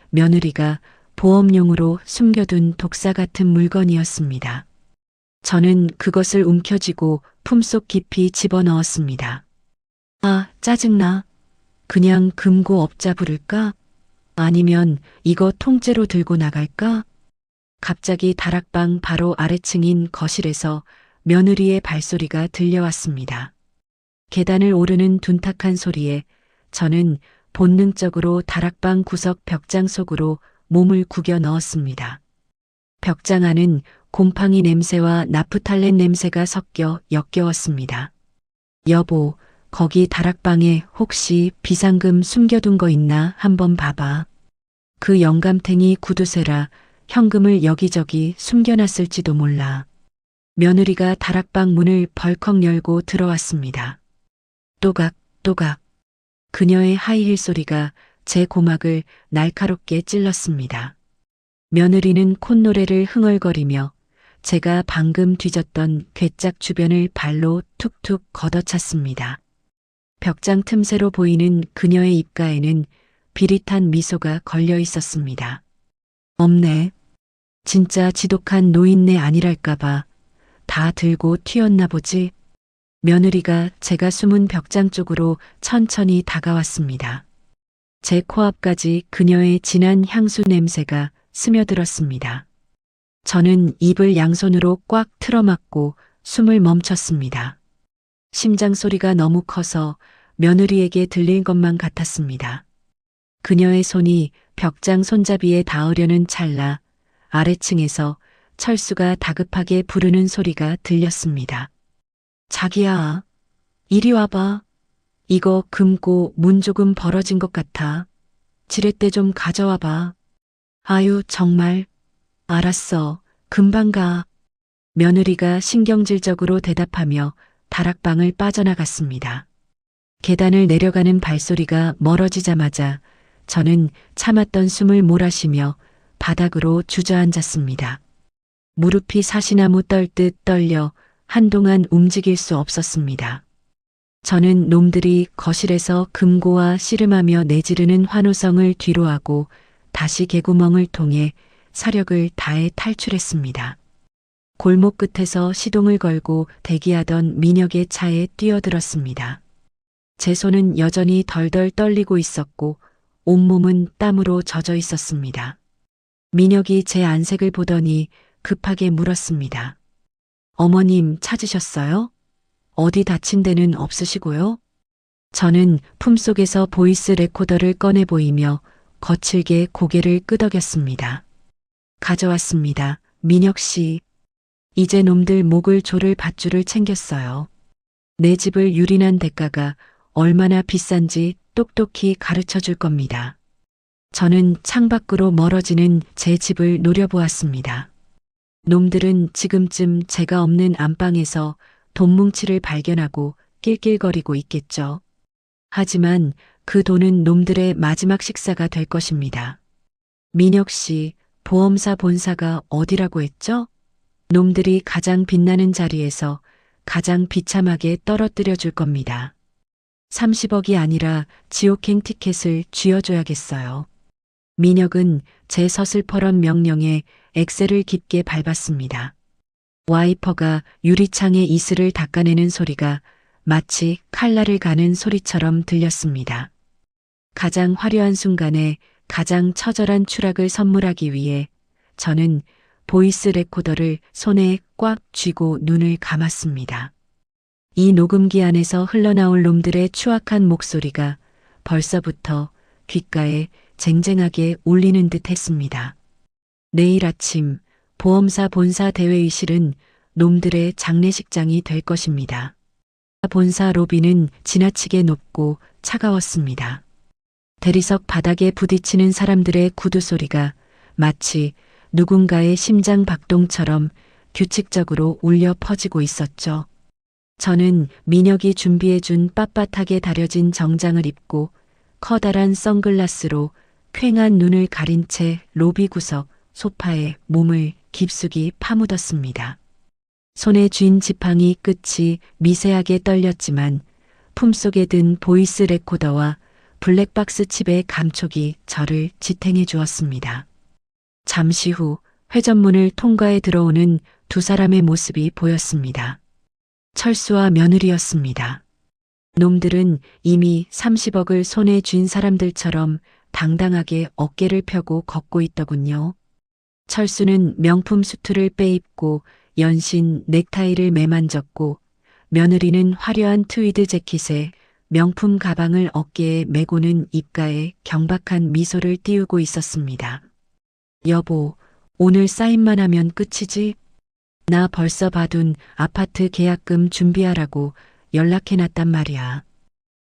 며느리가 보험용으로 숨겨둔 독사 같은 물건이었습니다. 저는 그것을 움켜쥐고 품속 깊이 집어넣었습니다. 아, 짜증나. 그냥 금고 업자 부를까? 아니면 이거 통째로 들고 나갈까? 갑자기 다락방 바로 아래층인 거실에서 며느리의 발소리가 들려왔습니다. 계단을 오르는 둔탁한 소리에 저는 본능적으로 다락방 구석 벽장 속으로 몸을 구겨 넣었습니다. 벽장 안은 곰팡이 냄새와 나프탈렌 냄새가 섞여 역겨웠습니다. 여보, 거기 다락방에 혹시 비상금 숨겨둔 거 있나 한번 봐봐. 그 영감탱이 구두쇠라 현금을 여기저기 숨겨놨을지도 몰라. 며느리가 다락방 문을 벌컥 열고 들어왔습니다. 또각, 또각. 그녀의 하이힐 소리가 제 고막을 날카롭게 찔렀습니다. 며느리는 콧노래를 흥얼거리며 제가 방금 뒤졌던 괴짝 주변을 발로 툭툭 걷어찼습니다. 벽장 틈새로 보이는 그녀의 입가에는 비릿한 미소가 걸려 있었습니다. 없네. 진짜 지독한 노인네 아니랄까봐 다 들고 튀었나 보지. 며느리가 제가 숨은 벽장 쪽으로 천천히 다가왔습니다. 제 코앞까지 그녀의 진한 향수 냄새가 스며들었습니다. 저는 입을 양손으로 꽉 틀어막고 숨을 멈췄습니다. 심장 소리가 너무 커서 며느리에게 들릴 것만 같았습니다. 그녀의 손이 벽장 손잡이에 닿으려는 찰나 아래층에서 철수가 다급하게 부르는 소리가 들렸습니다. 자기야, 이리 와봐. 이거 금고 문 조금 벌어진 것 같아. 지렛대 좀 가져와봐. 아유, 정말. 알았어. 금방 가. 며느리가 신경질적으로 대답하며 다락방을 빠져나갔습니다. 계단을 내려가는 발소리가 멀어지자마자 저는 참았던 숨을 몰아쉬며 바닥으로 주저앉았습니다. 무릎이 사시나무 떨듯 떨려 한동안 움직일 수 없었습니다. 저는 놈들이 거실에서 금고와 씨름하며 내지르는 환호성을 뒤로하고 다시 개구멍을 통해 사력을 다해 탈출했습니다. 골목 끝에서 시동을 걸고 대기하던 민혁의 차에 뛰어들었습니다. 제 손은 여전히 덜덜 떨리고 있었고 온몸은 땀으로 젖어 있었습니다. 민혁이 제 안색을 보더니 급하게 물었습니다. 어머님 찾으셨어요? 어디 다친 데는 없으시고요? 저는 품속에서 보이스 레코더를 꺼내 보이며 거칠게 고개를 끄덕였습니다. 가져왔습니다. 민혁 씨. 이제 놈들 목을 조를 밧줄을 챙겼어요. 내 집을 유린한 대가가 얼마나 비싼지 똑똑히 가르쳐 줄 겁니다. 저는 창밖으로 멀어지는 제 집을 노려보았습니다. 놈들은 지금쯤 제가 없는 안방에서 돈뭉치를 발견하고 낄낄거리고 있겠죠. 하지만 그 돈은 놈들의 마지막 식사가 될 것입니다. 민혁 씨, 보험사 본사가 어디라고 했죠? 놈들이 가장 빛나는 자리에서 가장 비참하게 떨어뜨려 줄 겁니다. 30억이 아니라 지옥행 티켓을 쥐어줘야겠어요. 민혁은 제 서슬퍼런 명령에 엑셀을 깊게 밟았습니다. 와이퍼가 유리창에 이슬을 닦아내는 소리가 마치 칼날을 가는 소리처럼 들렸습니다. 가장 화려한 순간에 가장 처절한 추락을 선물하기 위해 저는 보이스 레코더를 손에 꽉 쥐고 눈을 감았습니다. 이 녹음기 안에서 흘러나올 놈들의 추악한 목소리가 벌써부터 귓가에 쟁쟁하게 울리는 듯 했습니다. 내일 아침 보험사 본사 대회의실은 놈들의 장례식장이 될 것입니다. 본사 로비는 지나치게 높고 차가웠습니다. 대리석 바닥에 부딪히는 사람들의 구두 소리가 마치 누군가의 심장 박동처럼 규칙적으로 울려 퍼지고 있었죠. 저는 민혁이 준비해준 빳빳하게 다려진 정장을 입고 커다란 선글라스로 퀭한 눈을 가린 채 로비 구석 소파에 몸을 깊숙이 파묻었습니다. 손에 쥔 지팡이 끝이 미세하게 떨렸지만 품속에 든 보이스 레코더와 블랙박스 칩의 감촉이 저를 지탱해 주었습니다. 잠시 후 회전문을 통과해 들어오는 두 사람의 모습이 보였습니다. 철수와 며느리였습니다. 놈들은 이미 30억을 손에 쥔 사람들처럼 당당하게 어깨를 펴고 걷고 있더군요. 철수는 명품 수트를 빼입고 연신 넥타이를 매만졌고 며느리는 화려한 트위드 재킷에 명품 가방을 어깨에 메고는 입가에 경박한 미소를 띄우고 있었습니다. 여보, 오늘 사인만 하면 끝이지? 나 벌써 받은 아파트 계약금 준비하라고 연락해놨단 말이야.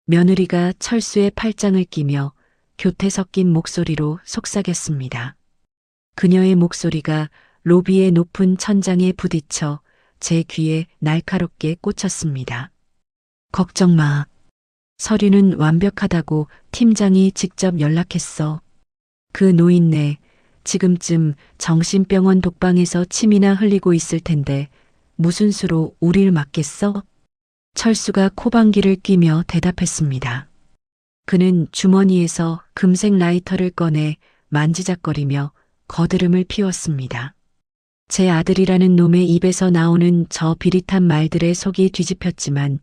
며느리가 철수의 팔짱을 끼며 교태 섞인 목소리로 속삭였습니다. 그녀의 목소리가 로비의 높은 천장에 부딪혀 제 귀에 날카롭게 꽂혔습니다. 걱정 마. 서류는 완벽하다고 팀장이 직접 연락했어. 그 노인네 지금쯤 정신병원 독방에서 침이나 흘리고 있을 텐데 무슨 수로 우릴 맡겠어? 철수가 코방귀를 뀌며 대답했습니다. 그는 주머니에서 금색 라이터를 꺼내 만지작거리며 거드름을 피웠습니다. 제 아들이라는 놈의 입에서 나오는 저 비릿한 말들에 속이 뒤집혔지만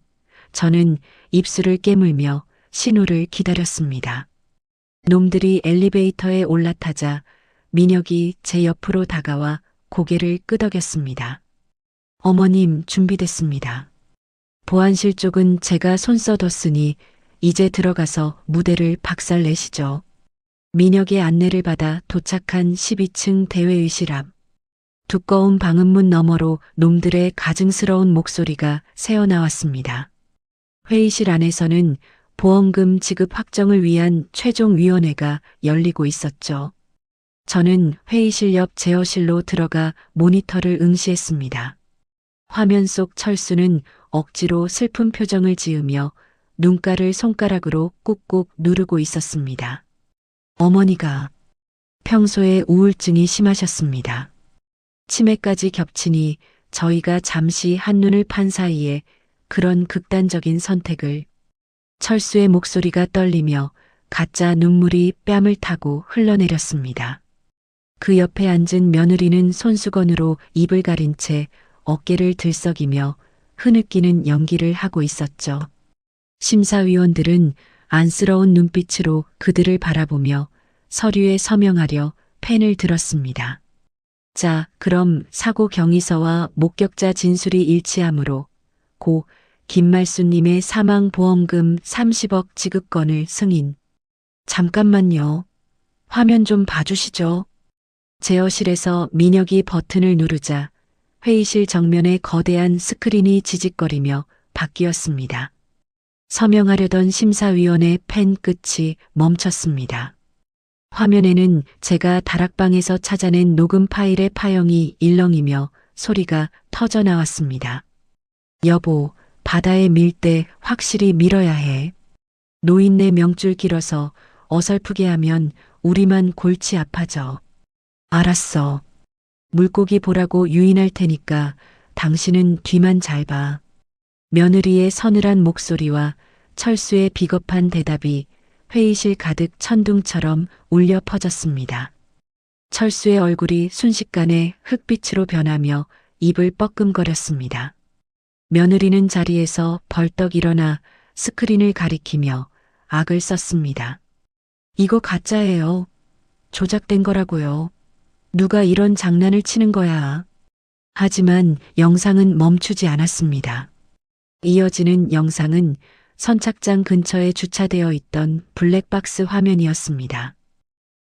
저는 입술을 깨물며 신호를 기다렸습니다. 놈들이 엘리베이터에 올라타자 민혁이 제 옆으로 다가와 고개를 끄덕였습니다. 어머님, 준비됐습니다. 보안실 쪽은 제가 손 써뒀으니 이제 들어가서 무대를 박살내시죠. 민혁의 안내를 받아 도착한 12층 대회의실 앞. 두꺼운 방음문 너머로 놈들의 가증스러운 목소리가 새어나왔습니다. 회의실 안에서는 보험금 지급 확정을 위한 최종위원회가 열리고 있었죠. 저는 회의실 옆 제어실로 들어가 모니터를 응시했습니다. 화면 속 철수는 억지로 슬픈 표정을 지으며 눈가를 손가락으로 꾹꾹 누르고 있었습니다. 어머니가 평소에 우울증이 심하셨습니다. 치매까지 겹치니 저희가 잠시 한눈을 판 사이에 그런 극단적인 선택을. 철수의 목소리가 떨리며 가짜 눈물이 뺨을 타고 흘러내렸습니다. 그 옆에 앉은 며느리는 손수건으로 입을 가린 채 어깨를 들썩이며 흐느끼는 연기를 하고 있었죠. 심사위원들은 안쓰러운 눈빛으로 그들을 바라보며 서류에 서명하려 펜을 들었습니다. 자, 그럼 사고 경위서와 목격자 진술이 일치하므로 고 김말수님의 사망보험금 30억 지급건을 승인. 잠깐만요. 화면 좀 봐주시죠. 제어실에서 민혁이 버튼을 누르자 회의실 정면에 거대한 스크린이 지직거리며 바뀌었습니다. 서명하려던 심사위원의 펜 끝이 멈췄습니다. 화면에는 제가 다락방에서 찾아낸 녹음 파일의 파형이 일렁이며 소리가 터져 나왔습니다. 여보, 바다에 밀 때 확실히 밀어야 해. 노인네 명줄 길어서 어설프게 하면 우리만 골치 아파져. 알았어. 물고기 보라고 유인할 테니까 당신은 뒤만 잘 봐. 며느리의 서늘한 목소리와 철수의 비겁한 대답이 회의실 가득 천둥처럼 울려 퍼졌습니다. 철수의 얼굴이 순식간에 흑빛으로 변하며 입을 뻐끔거렸습니다. 며느리는 자리에서 벌떡 일어나 스크린을 가리키며 악을 썼습니다. 이거 가짜예요. 조작된 거라고요. 누가 이런 장난을 치는 거야. 하지만 영상은 멈추지 않았습니다. 이어지는 영상은 선착장 근처에 주차되어 있던 블랙박스 화면이었습니다.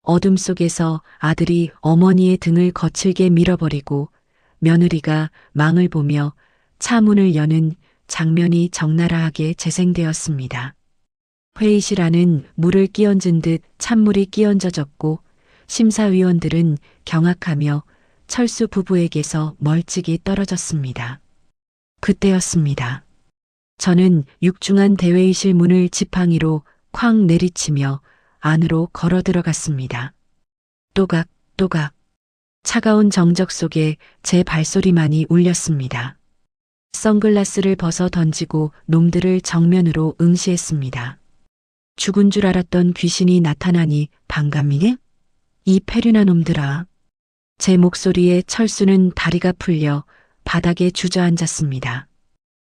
어둠 속에서 아들이 어머니의 등을 거칠게 밀어버리고 며느리가 망을 보며 차 문을 여는 장면이 적나라하게 재생되었습니다. 회의실 안은 물을 끼얹은 듯 찬물이 끼얹어졌고 심사위원들은 경악하며 철수 부부에게서 멀찍이 떨어졌습니다. 그때였습니다. 저는 육중한 대회의실 문을 지팡이로 쾅 내리치며 안으로 걸어 들어갔습니다. 또각, 또각. 차가운 정적 속에 제 발소리만이 울렸습니다. 선글라스를 벗어 던지고 놈들을 정면으로 응시했습니다. 죽은 줄 알았던 귀신이 나타나니 반갑니? 이 페류나 놈들아. 제 목소리에 철수는 다리가 풀려 바닥에 주저앉았습니다.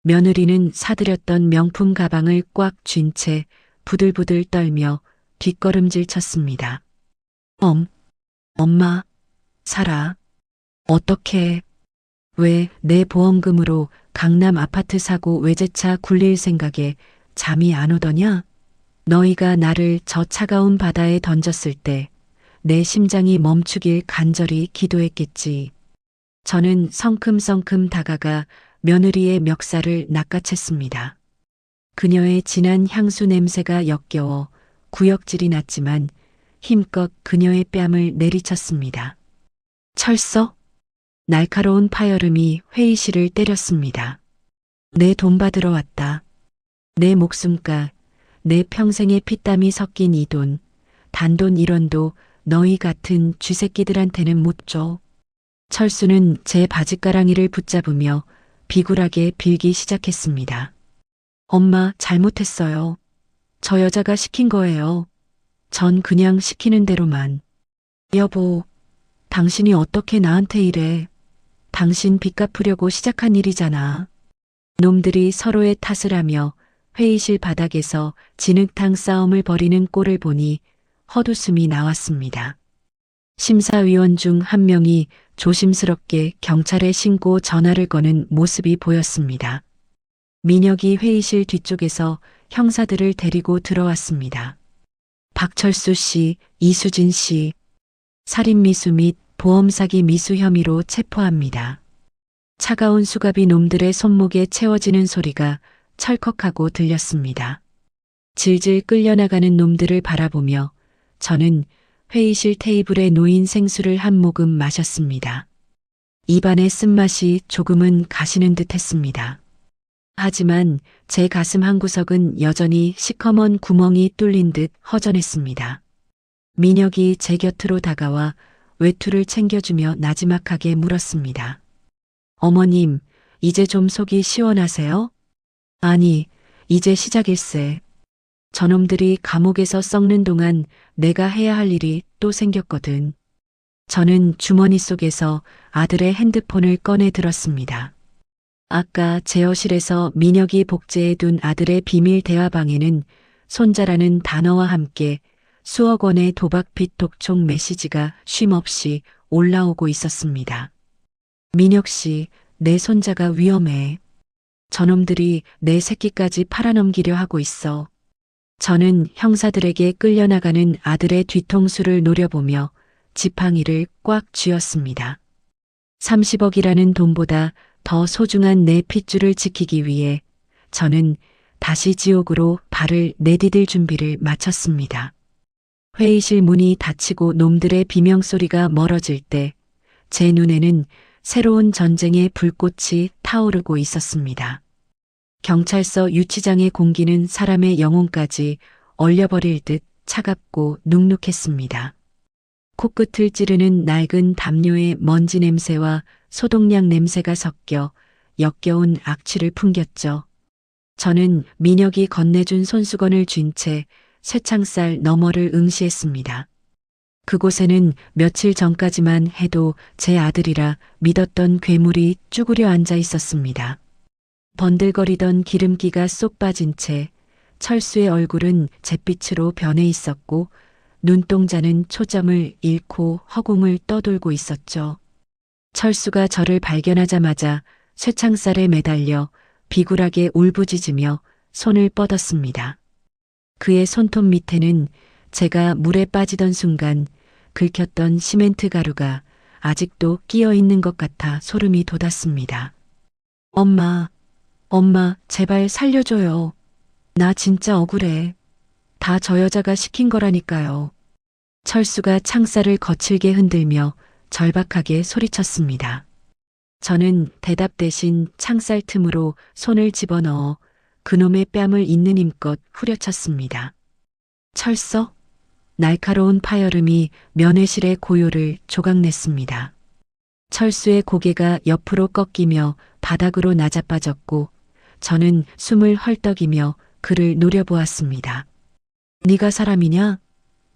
며느리는 사들였던 명품 가방을 꽉 쥔 채 부들부들 떨며 뒷걸음질 쳤습니다. 엄마, 살아. 어떻게, 왜 내 보험금으로 강남 아파트 사고 외제차 굴릴 생각에 잠이 안 오더냐? 너희가 나를 저 차가운 바다에 던졌을 때 내 심장이 멈추길 간절히 기도했겠지. 저는 성큼성큼 다가가 며느리의 멱살을 낚아챘습니다. 그녀의 진한 향수 냄새가 역겨워 구역질이 났지만 힘껏 그녀의 뺨을 내리쳤습니다. 철서? 날카로운 파열음이 회의실을 때렸습니다. 내 돈 받으러 왔다. 내 목숨과 내 평생의 피땀이 섞인 이 돈, 단돈 1원도 너희 같은 쥐새끼들한테는 못 줘. 철수는 제 바지가랑이를 붙잡으며 비굴하게 빌기 시작했습니다. 엄마, 잘못했어요. 저 여자가 시킨 거예요. 전 그냥 시키는 대로만. 여보, 당신이 어떻게 나한테 이래. 당신 빚 갚으려고 시작한 일이잖아. 놈들이 서로의 탓을 하며 회의실 바닥에서 진흙탕 싸움을 벌이는 꼴을 보니 헛웃음이 나왔습니다. 심사위원 중 한 명이 조심스럽게 경찰에 신고 전화를 거는 모습이 보였습니다. 민혁이 회의실 뒤쪽에서 형사들을 데리고 들어왔습니다. 박철수 씨, 이수진 씨, 살인미수 및 보험사기 미수 혐의로 체포합니다. 차가운 수갑이 놈들의 손목에 채워지는 소리가 철컥하고 들렸습니다. 질질 끌려나가는 놈들을 바라보며 저는 회의실 테이블에 놓인 생수를 한 모금 마셨습니다. 입안의 쓴맛이 조금은 가시는 듯 했습니다. 하지만 제 가슴 한구석은 여전히 시커먼 구멍이 뚫린 듯 허전했습니다. 민혁이 제 곁으로 다가와 외투를 챙겨주며 나지막하게 물었습니다. 어머님, 이제 좀 속이 시원하세요? 아니, 이제 시작일세. 저놈들이 감옥에서 썩는 동안 내가 해야 할 일이 또 생겼거든. 저는 주머니 속에서 아들의 핸드폰을 꺼내 들었습니다. 아까 제어실에서 민혁이 복제해 둔 아들의 비밀 대화방에는 손자라는 단어와 함께 수억 원의 도박빚 독촉 메시지가 쉼없이 올라오고 있었습니다. 민혁 씨, 내 손자가 위험해. 저놈들이 내 새끼까지 팔아넘기려 하고 있어. 저는 형사들에게 끌려나가는 아들의 뒤통수를 노려보며 지팡이를 꽉 쥐었습니다. 30억이라는 돈보다 더 소중한 내 핏줄을 지키기 위해 저는 다시 지옥으로 발을 내디딜 준비를 마쳤습니다. 회의실 문이 닫히고 놈들의 비명소리가 멀어질 때 제 눈에는 새로운 전쟁의 불꽃이 타오르고 있었습니다. 경찰서 유치장의 공기는 사람의 영혼까지 얼려버릴 듯 차갑고 눅눅했습니다. 코끝을 찌르는 낡은 담요의 먼지 냄새와 소독약 냄새가 섞여 역겨운 악취를 풍겼죠. 저는 민혁이 건네준 손수건을 쥔 채 쇠창살 너머를 응시했습니다. 그곳에는 며칠 전까지만 해도 제 아들이라 믿었던 괴물이 쭈그려 앉아 있었습니다. 번들거리던 기름기가 쏙 빠진 채 철수의 얼굴은 잿빛으로 변해 있었고 눈동자는 초점을 잃고 허공을 떠돌고 있었죠. 철수가 저를 발견하자마자 쇠창살에 매달려 비굴하게 울부짖으며 손을 뻗었습니다. 그의 손톱 밑에는 제가 물에 빠지던 순간 긁혔던 시멘트 가루가 아직도 끼어 있는 것 같아 소름이 돋았습니다. 엄마, 제발 살려줘요. 나 진짜 억울해. 다 저 여자가 시킨 거라니까요. 철수가 창살을 거칠게 흔들며 절박하게 소리쳤습니다. 저는 대답 대신 창살 틈으로 손을 집어넣어 그놈의 뺨을 있는 힘껏 후려쳤습니다. 철서? 날카로운 파열음이 면회실의 고요를 조각냈습니다. 철수의 고개가 옆으로 꺾이며 바닥으로 낮아빠졌고 저는 숨을 헐떡이며 그를 노려보았습니다. 네가 사람이냐?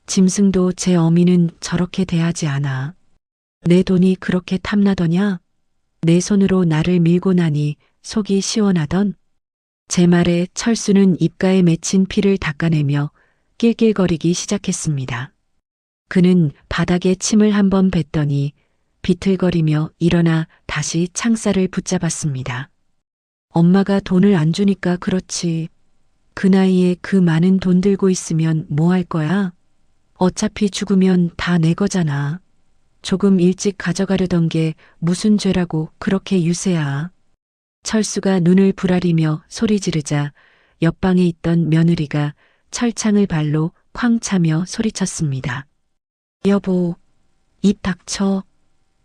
짐승도 제 어미는 저렇게 대하지 않아. 내 돈이 그렇게 탐나더냐? 내 손으로 나를 밀고 나니 속이 시원하던? 제 말에 철수는 입가에 맺힌 피를 닦아내며 낄낄거리기 시작했습니다. 그는 바닥에 침을 한번 뱉더니 비틀거리며 일어나 다시 창살을 붙잡았습니다. 엄마가 돈을 안 주니까 그렇지. 그 나이에 그 많은 돈 들고 있으면 뭐 할 거야? 어차피 죽으면 다 내 거잖아. 조금 일찍 가져가려던 게 무슨 죄라고 그렇게 유세야. 철수가 눈을 부라리며 소리 지르자 옆방에 있던 며느리가 철창을 발로 쾅 차며 소리쳤습니다. 여보, 입 닥쳐.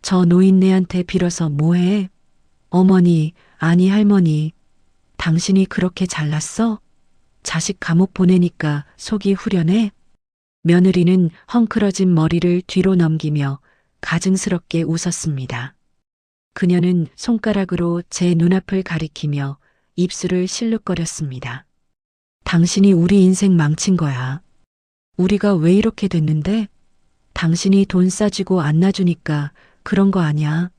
저 노인네한테 빌어서 뭐해? 어머니, 아니 할머니, 당신이 그렇게 잘났어? 자식 감옥 보내니까 속이 후련해? 며느리는 헝클어진 머리를 뒤로 넘기며 가증스럽게 웃었습니다. 그녀는 손가락으로 제 눈앞을 가리키며 입술을 실룩거렸습니다. 당신이 우리 인생 망친 거야. 우리가 왜 이렇게 됐는데? 당신이 돈 싸주고 안 놔주니까 그런 거 아냐.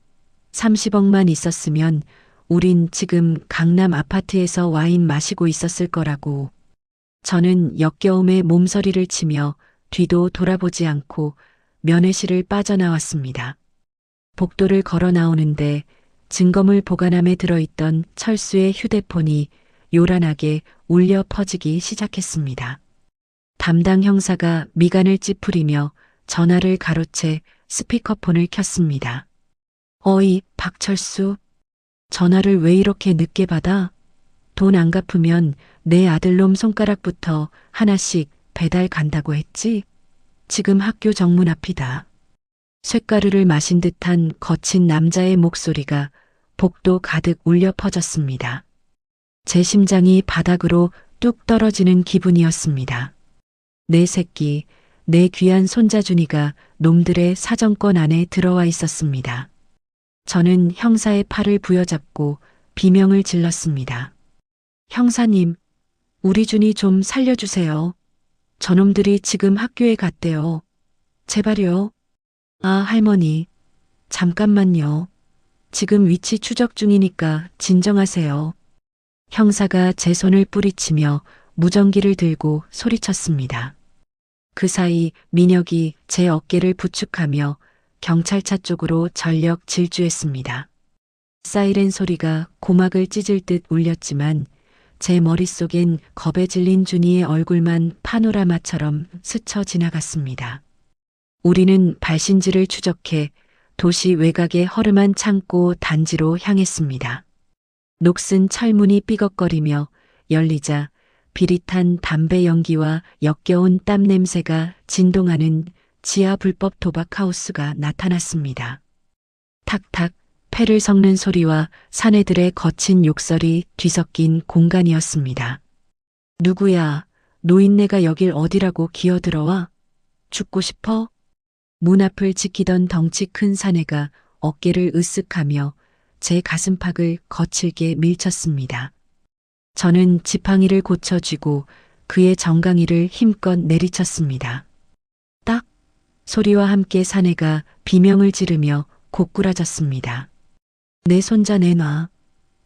30억만 있었으면 우린 지금 강남 아파트에서 와인 마시고 있었을 거라고. 저는 역겨움에 몸서리를 치며 뒤도 돌아보지 않고 면회실을 빠져나왔습니다. 복도를 걸어 나오는데 증거물 보관함에 들어있던 철수의 휴대폰이 요란하게 울려 퍼지기 시작했습니다. 담당 형사가 미간을 찌푸리며 전화를 가로채 스피커폰을 켰습니다. 어이, 박철수. 전화를 왜 이렇게 늦게 받아? 돈 안 갚으면 내 아들놈 손가락부터 하나씩 배달 간다고 했지? 지금 학교 정문 앞이다. 쇳가루를 마신 듯한 거친 남자의 목소리가 복도 가득 울려 퍼졌습니다. 제 심장이 바닥으로 뚝 떨어지는 기분이었습니다. 내 새끼, 내 귀한 손자 준이가 놈들의 사정권 안에 들어와 있었습니다. 저는 형사의 팔을 부여잡고 비명을 질렀습니다. 형사님, 우리 준이 좀 살려주세요. 저놈들이 지금 학교에 갔대요. 제발요. 아, 할머니. 잠깐만요. 지금 위치 추적 중이니까 진정하세요. 형사가 제 손을 뿌리치며 무전기를 들고 소리쳤습니다. 그 사이 민혁이 제 어깨를 부축하며 경찰차 쪽으로 전력 질주했습니다. 사이렌 소리가 고막을 찢을 듯 울렸지만 제 머릿속엔 겁에 질린 준이의 얼굴만 파노라마처럼 스쳐 지나갔습니다. 우리는 발신지를 추적해 도시 외곽의 허름한 창고 단지로 향했습니다. 녹슨 철문이 삐걱거리며 열리자 비릿한 담배 연기와 역겨운 땀 냄새가 진동하는 지하 불법 도박 하우스가 나타났습니다. 탁탁 패를 섞는 소리와 사내들의 거친 욕설이 뒤섞인 공간이었습니다. 누구야, 노인네가 여길 어디라고 기어들어와? 죽고 싶어? 문 앞을 지키던 덩치 큰 사내가 어깨를 으쓱하며 제 가슴팍을 거칠게 밀쳤습니다. 저는 지팡이를 고쳐쥐고 그의 정강이를 힘껏 내리쳤습니다. 딱! 소리와 함께 사내가 비명을 지르며 고꾸라졌습니다. 내 손자 내놔.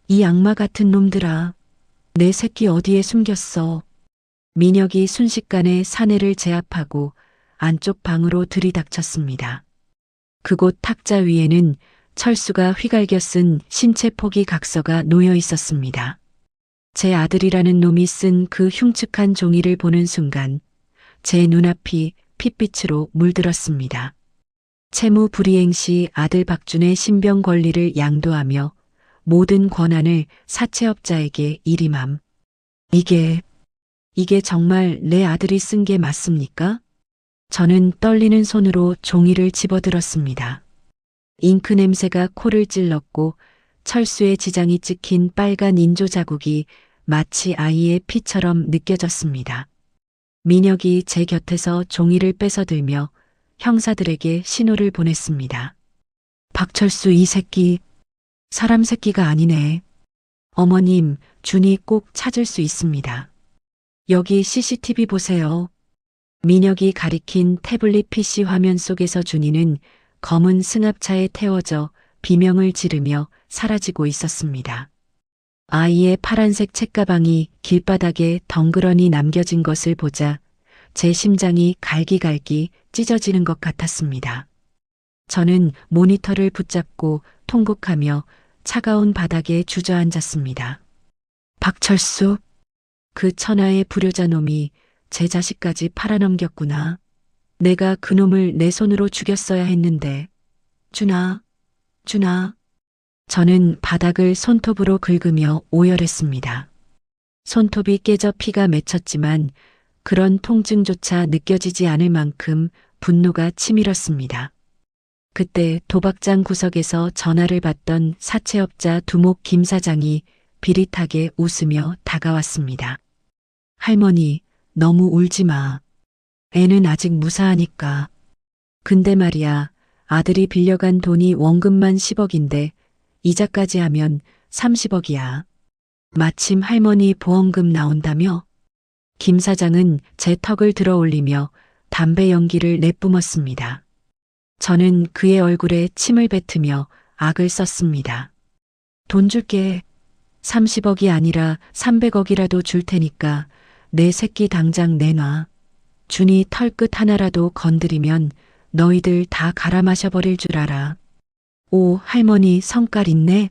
이 악마 같은 놈들아. 내 새끼 어디에 숨겼어. 민혁이 순식간에 사내를 제압하고 안쪽 방으로 들이닥쳤습니다. 그곳 탁자 위에는 철수가 휘갈겨 쓴 신체 포기 각서가 놓여 있었습니다. 제 아들이라는 놈이 쓴 그 흉측한 종이를 보는 순간 제 눈앞이 핏빛으로 물들었습니다. 채무 불이행 시 아들 박준의 신병 권리를 양도하며 모든 권한을 사채업자에게 일임함. 이게 정말 내 아들이 쓴 게 맞습니까? 저는 떨리는 손으로 종이를 집어들었습니다. 잉크 냄새가 코를 찔렀고 철수의 지장이 찍힌 빨간 인조 자국이 마치 아이의 피처럼 느껴졌습니다. 민혁이 제 곁에서 종이를 뺏어들며 형사들에게 신호를 보냈습니다. 박철수 이 새끼, 사람 새끼가 아니네. 어머님, 준이 꼭 찾을 수 있습니다. 여기 CCTV 보세요. 민혁이 가리킨 태블릿 PC 화면 속에서 준이는 검은 승합차에 태워져 비명을 지르며 사라지고 있었습니다. 아이의 파란색 책가방이 길바닥에 덩그러니 남겨진 것을 보자 제 심장이 갈기갈기 찢어지는 것 같았습니다. 저는 모니터를 붙잡고 통곡하며 차가운 바닥에 주저앉았습니다. 박철수, 그 천하의 불효자 놈이 제 자식까지 팔아넘겼구나. 내가 그놈을 내 손으로 죽였어야 했는데. 준아. 저는 바닥을 손톱으로 긁으며 오열했습니다. 손톱이 깨져 피가 맺혔지만 그런 통증조차 느껴지지 않을 만큼 분노가 치밀었습니다. 그때 도박장 구석에서 전화를 받던 사채업자 두목 김 사장이 비릿하게 웃으며 다가왔습니다. 할머니, 너무 울지 마. 애는 아직 무사하니까. 근데 말이야, 아들이 빌려간 돈이 원금만 10억인데 이자까지 하면 30억이야. 마침 할머니 보험금 나온다며? 김 사장은 제 턱을 들어 올리며 담배 연기를 내뿜었습니다. 저는 그의 얼굴에 침을 뱉으며 악을 썼습니다. 돈 줄게. 30억이 아니라 300억이라도 줄 테니까 내 새끼 당장 내놔. 준이 털끝 하나라도 건드리면 너희들 다 갈아 마셔버릴 줄 알아. 오, 할머니 성깔 있네.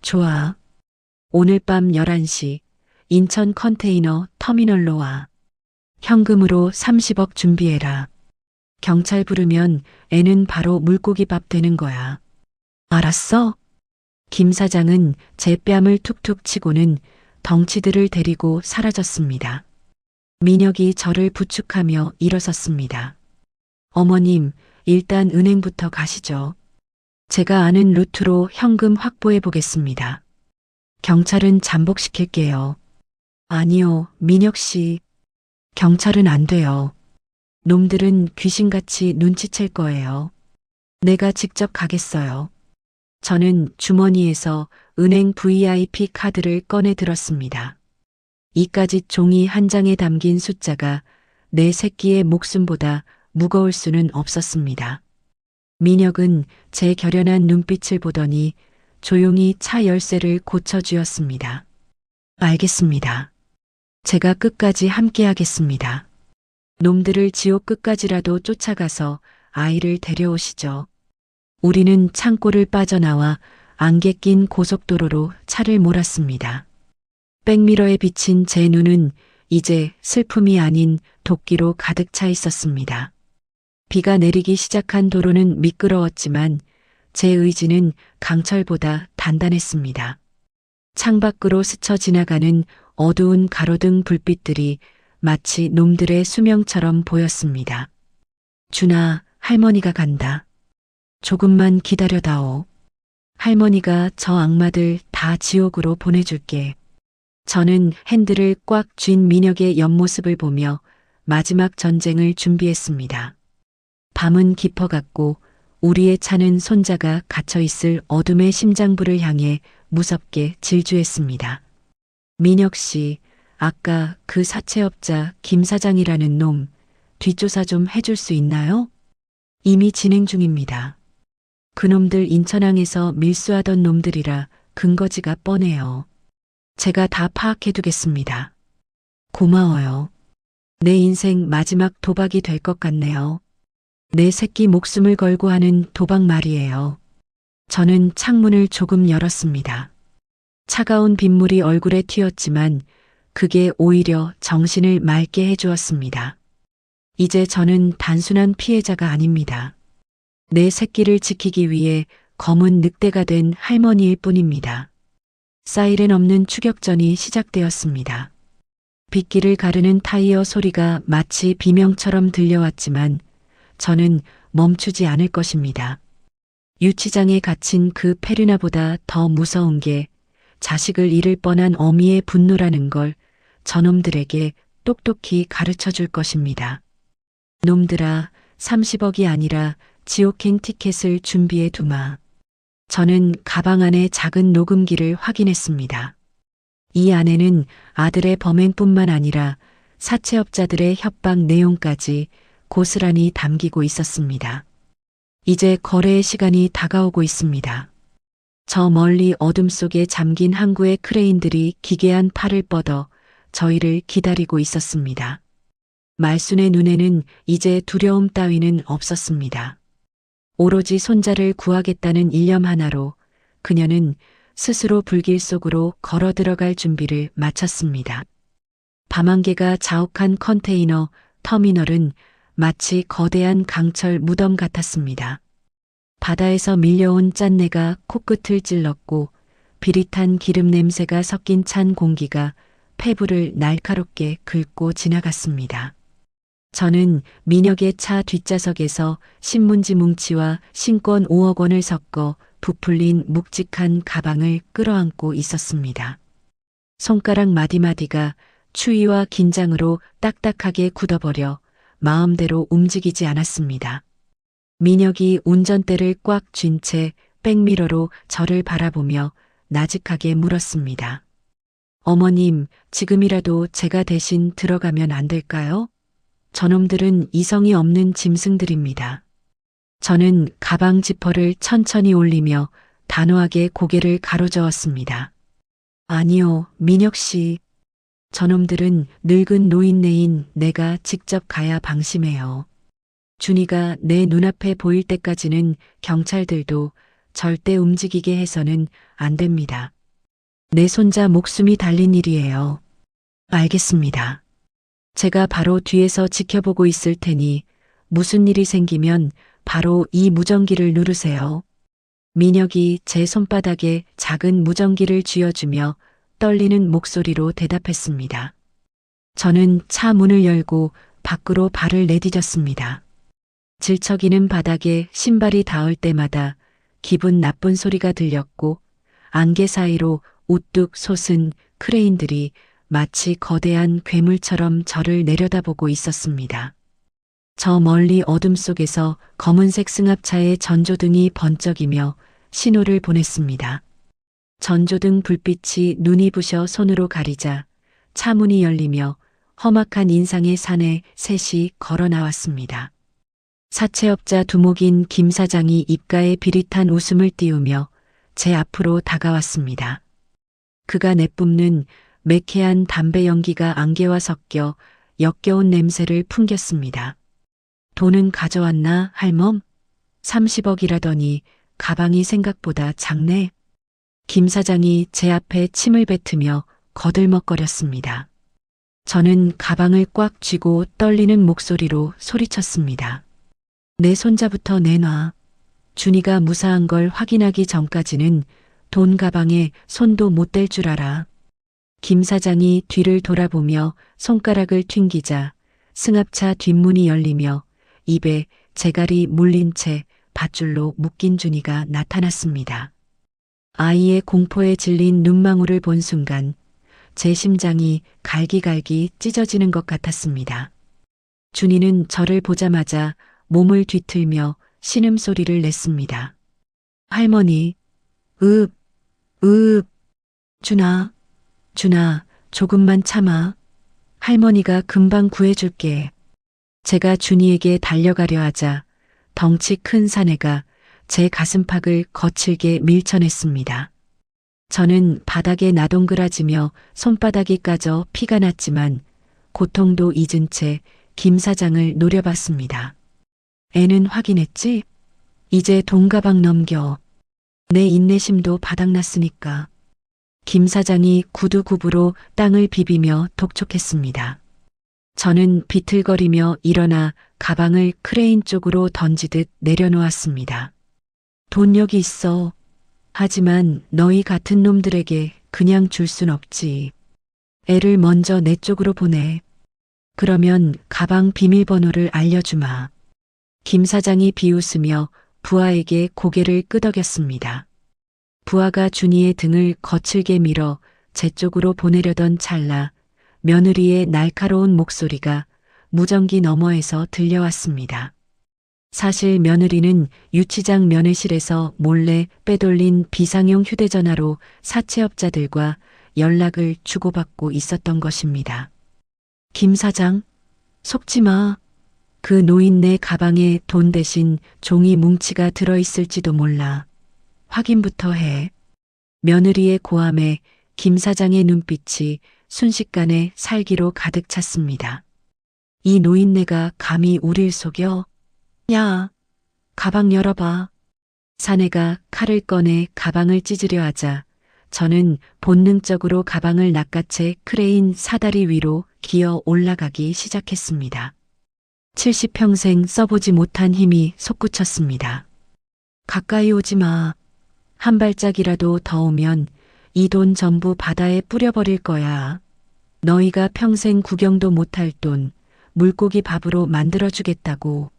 좋아. 오늘 밤 11시 인천 컨테이너 터미널로 와. 현금으로 30억 준비해라. 경찰 부르면 애는 바로 물고기밥 되는 거야. 알았어? 김 사장은 제 뺨을 툭툭 치고는 덩치들을 데리고 사라졌습니다. 민혁이 저를 부축하며 일어섰습니다. 어머님, 일단 은행부터 가시죠. 제가 아는 루트로 현금 확보해 보겠습니다. 경찰은 잠복시킬게요. 아니요, 민혁 씨. 경찰은 안 돼요. 놈들은 귀신같이 눈치챌 거예요. 내가 직접 가겠어요. 저는 주머니에서 은행 VIP 카드를 꺼내 들었습니다. 이까짓 종이 한 장에 담긴 숫자가 내 새끼의 목숨보다 무거울 수는 없었습니다. 민혁은 제 결연한 눈빛을 보더니 조용히 차 열쇠를 고쳐주었습니다. 알겠습니다. 제가 끝까지 함께하겠습니다. 놈들을 지옥 끝까지라도 쫓아가서 아이를 데려오시죠. 우리는 창고를 빠져나와 안개 낀 고속도로로 차를 몰았습니다. 백미러에 비친 제 눈은 이제 슬픔이 아닌 도끼로 가득 차 있었습니다. 비가 내리기 시작한 도로는 미끄러웠지만 제 의지는 강철보다 단단했습니다. 창밖으로 스쳐 지나가는 어두운 가로등 불빛들이 마치 놈들의 수명처럼 보였습니다. 준아, 할머니가 간다. 조금만 기다려다오. 할머니가 저 악마들 다 지옥으로 보내줄게. 저는 핸들을 꽉 쥔 민혁의 옆모습을 보며 마지막 전쟁을 준비했습니다. 밤은 깊어갔고 우리의 차는 손자가 갇혀있을 어둠의 심장부를 향해 무섭게 질주했습니다. 민혁 씨, 아까 그 사채업자 김 사장이라는 놈 뒷조사 좀 해줄 수 있나요? 이미 진행 중입니다. 그놈들 인천항에서 밀수하던 놈들이라 근거지가 뻔해요. 제가 다 파악해두겠습니다. 고마워요. 내 인생 마지막 도박이 될 것 같네요. 내 새끼 목숨을 걸고 하는 도박 말이에요. 저는 창문을 조금 열었습니다. 차가운 빗물이 얼굴에 튀었지만 그게 오히려 정신을 맑게 해주었습니다. 이제 저는 단순한 피해자가 아닙니다. 내 새끼를 지키기 위해 검은 늑대가 된 할머니일 뿐입니다. 사이렌 없는 추격전이 시작되었습니다. 빗길을 가르는 타이어 소리가 마치 비명처럼 들려왔지만 저는 멈추지 않을 것입니다. 유치장에 갇힌 그 페르나보다 더 무서운 게 자식을 잃을 뻔한 어미의 분노라는 걸 저놈들에게 똑똑히 가르쳐 줄 것입니다. 놈들아, 30억이 아니라 지옥행 티켓을 준비해 두마. 저는 가방 안의 작은 녹음기를 확인했습니다. 이 안에는 아들의 범행뿐만 아니라 사채업자들의 협박 내용까지 고스란히 담기고 있었습니다. 이제 거래의 시간이 다가오고 있습니다. 저 멀리 어둠 속에 잠긴 항구의 크레인들이 기괴한 팔을 뻗어 저희를 기다리고 있었습니다. 말순의 눈에는 이제 두려움 따위는 없었습니다. 오로지 손자를 구하겠다는 일념 하나로 그녀는 스스로 불길 속으로 걸어 들어갈 준비를 마쳤습니다. 밤안개가 자욱한 컨테이너 터미널은 마치 거대한 강철 무덤 같았습니다. 바다에서 밀려온 짠내가 코끝을 찔렀고 비릿한 기름 냄새가 섞인 찬 공기가 폐부를 날카롭게 긁고 지나갔습니다. 저는 민혁의 차 뒷좌석에서 신문지 뭉치와 신권 5억 원을 섞어 부풀린 묵직한 가방을 끌어안고 있었습니다. 손가락 마디마디가 추위와 긴장으로 딱딱하게 굳어버려 마음대로 움직이지 않았습니다. 민혁이 운전대를 꽉 쥔 채 백미러로 저를 바라보며 나직하게 물었습니다. 어머님, 지금이라도 제가 대신 들어가면 안 될까요? 저놈들은 이성이 없는 짐승들입니다. 저는 가방 지퍼를 천천히 올리며 단호하게 고개를 가로저었습니다. 아니요, 민혁 씨. 저놈들은 늙은 노인네인 내가 직접 가야 방심해요. 준이가 내 눈앞에 보일 때까지는 경찰들도 절대 움직이게 해서는 안 됩니다. 내 손자 목숨이 달린 일이에요. 알겠습니다. 제가 바로 뒤에서 지켜보고 있을 테니 무슨 일이 생기면 바로 이 무전기를 누르세요. 민혁이 제 손바닥에 작은 무전기를 쥐어주며 떨리는 목소리로 대답했습니다. 저는 차 문을 열고 밖으로 발을 내디뎠습니다. 질척이는 바닥에 신발이 닿을 때마다 기분 나쁜 소리가 들렸고 안개 사이로 우뚝 솟은 크레인들이 마치 거대한 괴물처럼 저를 내려다보고 있었습니다. 저 멀리 어둠 속에서 검은색 승합차의 전조등이 번쩍이며 신호를 보냈습니다. 전조등 불빛이 눈이 부셔 손으로 가리자 차 문이 열리며 험악한 인상의 산에 셋이 걸어 나왔습니다. 사채업자 두목인 김 사장이 입가에 비릿한 웃음을 띄우며 제 앞으로 다가왔습니다. 그가 내뿜는 매캐한 담배 연기가 안개와 섞여 역겨운 냄새를 풍겼습니다. 돈은 가져왔나, 할멈? 30억이라더니 가방이 생각보다 작네. 김 사장이 제 앞에 침을 뱉으며 거들먹거렸습니다. 저는 가방을 꽉 쥐고 떨리는 목소리로 소리쳤습니다. 내 손자부터 내놔. 준이가 무사한 걸 확인하기 전까지는 돈 가방에 손도 못 댈 줄 알아. 김 사장이 뒤를 돌아보며 손가락을 튕기자 승합차 뒷문이 열리며 입에 재갈이 물린 채 밧줄로 묶인 준이가 나타났습니다. 아이의 공포에 질린 눈망울을 본 순간 제 심장이 갈기갈기 찢어지는 것 같았습니다. 준이는 저를 보자마자 몸을 뒤틀며 신음소리를 냈습니다. 할머니, 준아, 조금만 참아. 할머니가 금방 구해줄게. 제가 준이에게 달려가려 하자 덩치 큰 사내가 제 가슴팍을 거칠게 밀쳐냈습니다. 저는 바닥에 나동그라지며 손바닥이 까져 피가 났지만 고통도 잊은 채 김 사장을 노려봤습니다. 애는 확인했지? 이제 돈 가방 넘겨. 내 인내심도 바닥났으니까. 김 사장이 구두굽으로 땅을 비비며 독촉했습니다. 저는 비틀거리며 일어나 가방을 크레인 쪽으로 던지듯 내려놓았습니다. 돈 여기 있어. 하지만 너희 같은 놈들에게 그냥 줄 순 없지. 애를 먼저 내 쪽으로 보내. 그러면 가방 비밀번호를 알려주마. 김 사장이 비웃으며 부하에게 고개를 끄덕였습니다. 부하가 준이의 등을 거칠게 밀어 제 쪽으로 보내려던 찰나 며느리의 날카로운 목소리가 무전기 너머에서 들려왔습니다. 사실 며느리는 유치장 면회실에서 몰래 빼돌린 비상용 휴대전화로 사채업자들과 연락을 주고받고 있었던 것입니다. 김 사장, 속지 마. 그 노인네 가방에 돈 대신 종이 뭉치가 들어있을지도 몰라. 확인부터 해. 며느리의 고함에 김 사장의 눈빛이 순식간에 살기로 가득 찼습니다. 이 노인네가 감히 우릴 속여? 야, 가방 열어봐. 사내가 칼을 꺼내 가방을 찢으려 하자 저는 본능적으로 가방을 낚아채 크레인 사다리 위로 기어 올라가기 시작했습니다. 70평생 써보지 못한 힘이 솟구쳤습니다. 가까이 오지 마. 한 발짝이라도 더 오면 이 돈 전부 바다에 뿌려버릴 거야. 너희가 평생 구경도 못할 돈 물고기 밥으로 만들어주겠다고.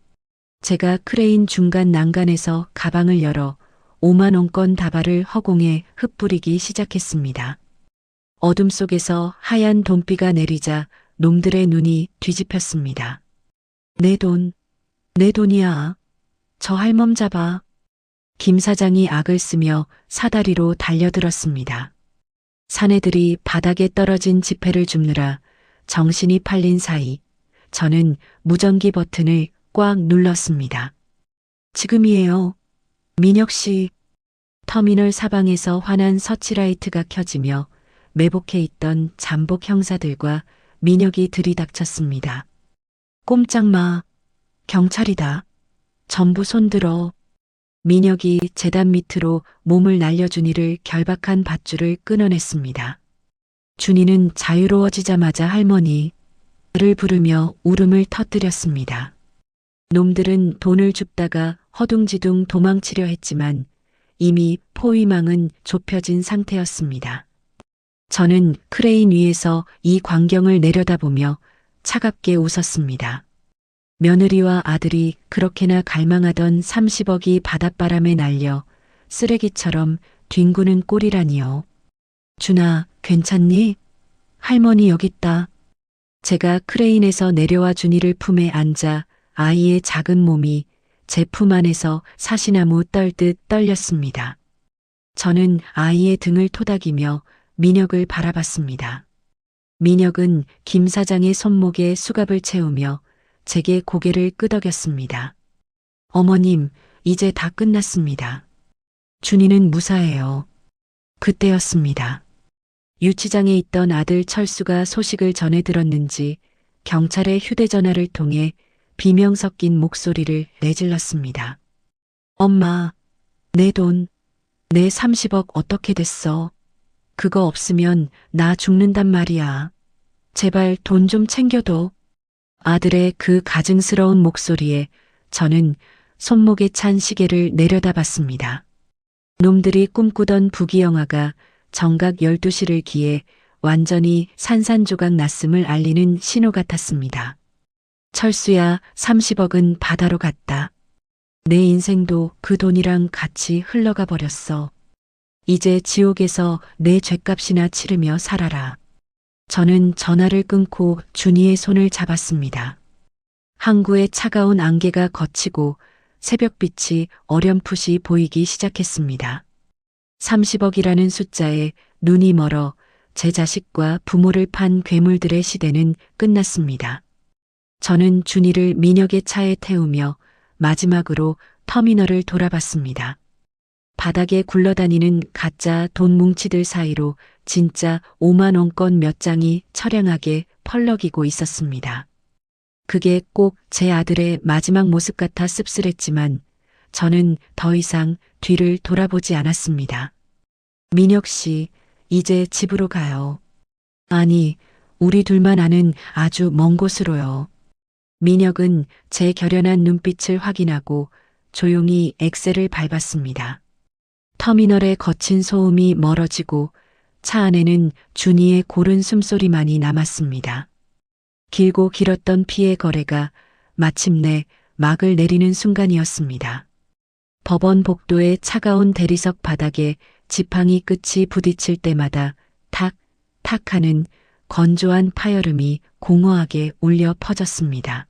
제가 크레인 중간 난간에서 가방을 열어 5만 원권 다발을 허공에 흩뿌리기 시작했습니다. 어둠 속에서 하얀 돈비가 내리자 놈들의 눈이 뒤집혔습니다. 내 돈이야. 저 할멈 잡아. 김 사장이 악을 쓰며 사다리로 달려들었습니다. 사내들이 바닥에 떨어진 지폐를 줍느라 정신이 팔린 사이 저는 무전기 버튼을 꽉 눌렀습니다. 지금이에요. 민혁 씨. 터미널 사방에서 환한 서치라이트가 켜지며 매복해 있던 잠복 형사들과 민혁이 들이닥쳤습니다. 꼼짝 마. 경찰이다. 전부 손들어. 민혁이 재단 밑으로 몸을 날려 준이를 결박한 밧줄을 끊어냈습니다. 준이는 자유로워지자마자 할머니를 부르며 울음을 터뜨렸습니다. 놈들은 돈을 줍다가 허둥지둥 도망치려 했지만 이미 포위망은 좁혀진 상태였습니다. 저는 크레인 위에서 이 광경을 내려다보며 차갑게 웃었습니다. 며느리와 아들이 그렇게나 갈망하던 30억이 바닷바람에 날려 쓰레기처럼 뒹구는 꼴이라니요. 준아, 괜찮니? 할머니 여기 있다. 제가 크레인에서 내려와 준이를 품에 앉아 아이의 작은 몸이 제 품 안에서 사시나무 떨듯 떨렸습니다. 저는 아이의 등을 토닥이며 민혁을 바라봤습니다. 민혁은 김 사장의 손목에 수갑을 채우며 제게 고개를 끄덕였습니다. 어머님, 이제 다 끝났습니다. 준이는 무사해요. 그때였습니다. 유치장에 있던 아들 철수가 소식을 전해 들었는지 경찰의 휴대전화를 통해 비명 섞인 목소리를 내질렀습니다. 엄마, 내 돈, 내 30억 어떻게 됐어? 그거 없으면 나 죽는단 말이야. 제발 돈 좀 챙겨둬. 아들의 그 가증스러운 목소리에 저는 손목에 찬 시계를 내려다봤습니다. 놈들이 꿈꾸던 부귀영화가 정각 12시를 기해 완전히 산산조각 났음을 알리는 신호 같았습니다. 철수야, 30억은 바다로 갔다. 내 인생도 그 돈이랑 같이 흘러가 버렸어. 이제 지옥에서 내 죗값이나 치르며 살아라. 저는 전화를 끊고 준이의 손을 잡았습니다. 항구의 차가운 안개가 걷히고 새벽빛이 어렴풋이 보이기 시작했습니다. 30억이라는 숫자에 눈이 멀어 제 자식과 부모를 판 괴물들의 시대는 끝났습니다. 저는 준이를 민혁의 차에 태우며 마지막으로 터미널을 돌아봤습니다. 바닥에 굴러다니는 가짜 돈 뭉치들 사이로 진짜 5만 원권 몇 장이 처량하게 펄럭이고 있었습니다. 그게 꼭 제 아들의 마지막 모습 같아 씁쓸했지만 저는 더 이상 뒤를 돌아보지 않았습니다. 민혁 씨, 이제 집으로 가요. 아니, 우리 둘만 아는 아주 먼 곳으로요. 민혁은 제 결연한 눈빛을 확인하고 조용히 엑셀을 밟았습니다. 터미널의 거친 소음이 멀어지고 차 안에는 준이의 고른 숨소리만이 남았습니다. 길고 길었던 피해 거래가 마침내 막을 내리는 순간이었습니다. 법원 복도의 차가운 대리석 바닥에 지팡이 끝이 부딪힐 때마다 탁, 탁 하는 건조한 파열음이 공허하게 울려 퍼졌습니다.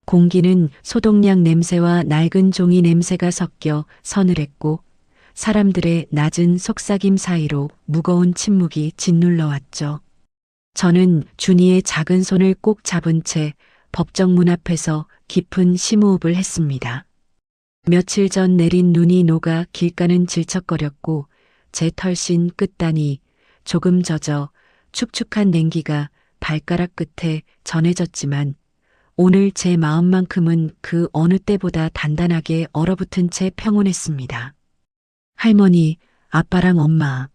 공기는 소독약 냄새와 낡은 종이 냄새가 섞여 서늘했고 사람들의 낮은 속삭임 사이로 무거운 침묵이 짓눌러 왔죠. 저는 준이의 작은 손을 꼭 잡은 채 법정 문 앞에서 깊은 심호흡을 했습니다. 며칠 전 내린 눈이 녹아 길가는 질척거렸고 제 털신 끝단이 조금 젖어 축축한 냉기가 발가락 끝에 전해졌지만 오늘 제 마음만큼은 그 어느 때보다 단단하게 얼어붙은 채 평온했습니다. 할머니, 아빠랑 엄마,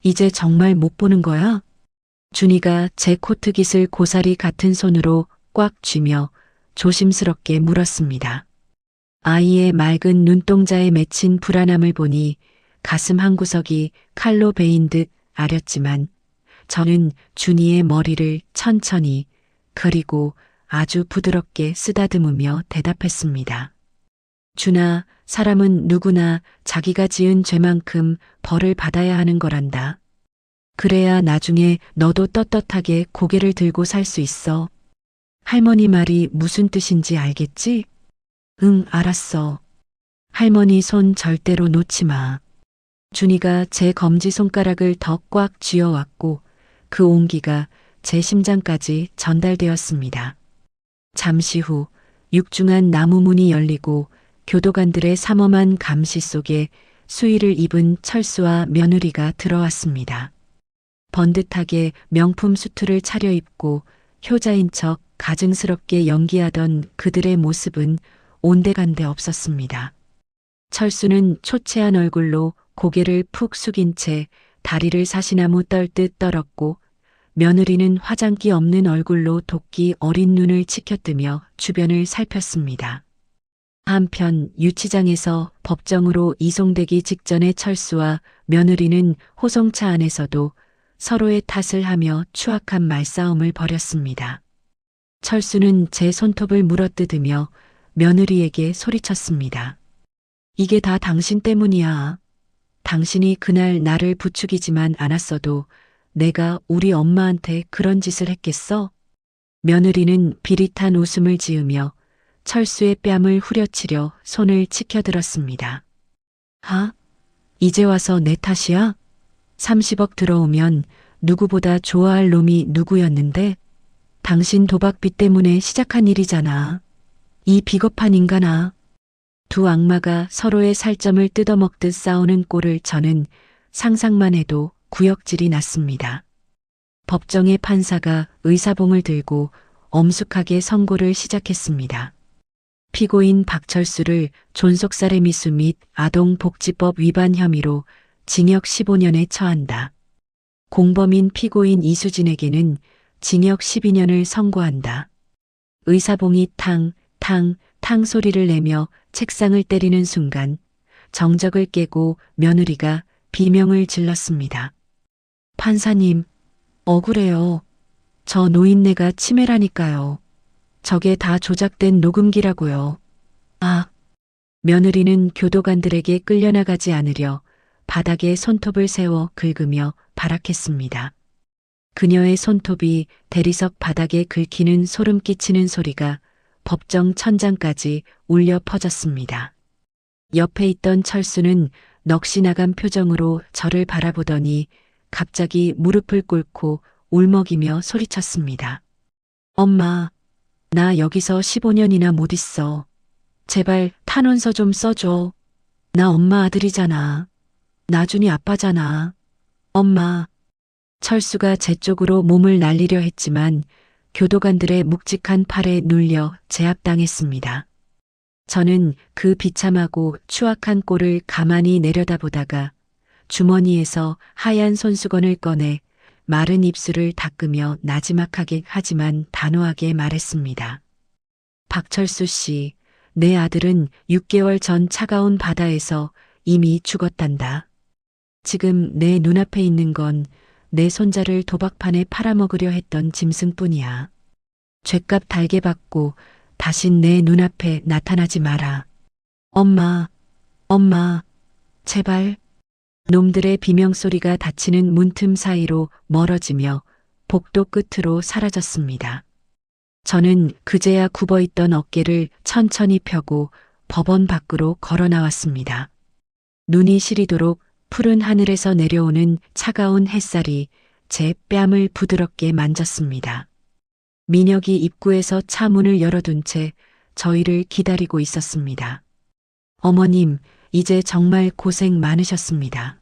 이제 정말 못 보는 거야? 준이가 제 코트깃을 고사리 같은 손으로 꽉 쥐며 조심스럽게 물었습니다. 아이의 맑은 눈동자에 맺힌 불안함을 보니 가슴 한구석이 칼로 베인 듯 아렸지만 저는 준이의 머리를 천천히 그리고 아주 부드럽게 쓰다듬으며 대답했습니다. 준아, 사람은 누구나 자기가 지은 죄만큼 벌을 받아야 하는 거란다. 그래야 나중에 너도 떳떳하게 고개를 들고 살 수 있어. 할머니 말이 무슨 뜻인지 알겠지? 응, 알았어. 할머니 손 절대로 놓지 마. 준이가 제 검지손가락을 더 꽉 쥐어왔고 그 온기가 제 심장까지 전달되었습니다. 잠시 후 육중한 나무 문이 열리고 교도관들의 삼엄한 감시 속에 수의를 입은 철수와 며느리가 들어왔습니다. 번듯하게 명품 수트를 차려입고 효자인 척 가증스럽게 연기하던 그들의 모습은 온데간데 없었습니다. 철수는 초췌한 얼굴로 고개를 푹 숙인 채 다리를 사시나무 떨듯 떨었고, 며느리는 화장기 없는 얼굴로 도끼 어린 눈을 치켜뜨며 주변을 살폈습니다. 한편 유치장에서 법정으로 이송되기 직전의 철수와 며느리는 호송차 안에서도 서로의 탓을 하며 추악한 말싸움을 벌였습니다. 철수는 제 손톱을 물어뜯으며 며느리에게 소리쳤습니다. 이게 다 당신 때문이야. 당신이 그날 나를 부추기지만 않았어도 내가 우리 엄마한테 그런 짓을 했겠어? 며느리는 비릿한 웃음을 지으며 철수의 뺨을 후려치려 손을 치켜들었습니다. 하? 이제 와서 내 탓이야? 30억 들어오면 누구보다 좋아할 놈이 누구였는데? 당신 도박빚 때문에 시작한 일이잖아. 이 비겁한 인간아. 두 악마가 서로의 살점을 뜯어먹듯 싸우는 꼴을 저는 상상만 해도 구역질이 났습니다. 법정의 판사가 의사봉을 들고 엄숙하게 선고를 시작했습니다. 피고인 박철수를 존속살해 미수 및 아동복지법 위반 혐의로 징역 15년에 처한다. 공범인 피고인 이수진에게는 징역 12년을 선고한다. 의사봉이 탕, 탕, 탕 소리를 내며 책상을 때리는 순간 정적을 깨고 며느리가 비명을 질렀습니다. 판사님, 억울해요. 저 노인네가 치매라니까요. 저게 다 조작된 녹음기라고요. 아, 며느리는 교도관들에게 끌려나가지 않으려 바닥에 손톱을 세워 긁으며 발악했습니다. 그녀의 손톱이 대리석 바닥에 긁히는 소름 끼치는 소리가 법정 천장까지 울려 퍼졌습니다. 옆에 있던 철수는 넋이 나간 표정으로 저를 바라보더니 갑자기 무릎을 꿇고 울먹이며 소리쳤습니다. 엄마, 나 여기서 15년이나 못 있어. 제발 탄원서 좀 써줘. 나 엄마 아들이잖아. 나준이 아빠잖아. 엄마. 철수가 제 쪽으로 몸을 날리려 했지만 교도관들의 묵직한 팔에 눌려 제압당했습니다. 저는 그 비참하고 추악한 꼴을 가만히 내려다보다가 주머니에서 하얀 손수건을 꺼내 마른 입술을 닦으며 나지막하게 하지만 단호하게 말했습니다. 박철수 씨, 내 아들은 6개월 전 차가운 바다에서 이미 죽었단다. 지금 내 눈앞에 있는 건 내 손자를 도박판에 팔아먹으려 했던 짐승뿐이야. 죗값 달게 받고 다신 내 눈앞에 나타나지 마라. 엄마, 엄마, 제발. 놈들의 비명소리가 닫히는 문틈 사이로 멀어지며 복도 끝으로 사라졌습니다. 저는 그제야 굽어있던 어깨를 천천히 펴고 법원 밖으로 걸어 나왔습니다. 눈이 시리도록 푸른 하늘에서 내려오는 차가운 햇살이 제 뺨을 부드럽게 만졌습니다. 민혁이 입구에서 차 문을 열어둔 채 저희를 기다리고 있었습니다. 어머님, 이제 정말 고생 많으셨습니다.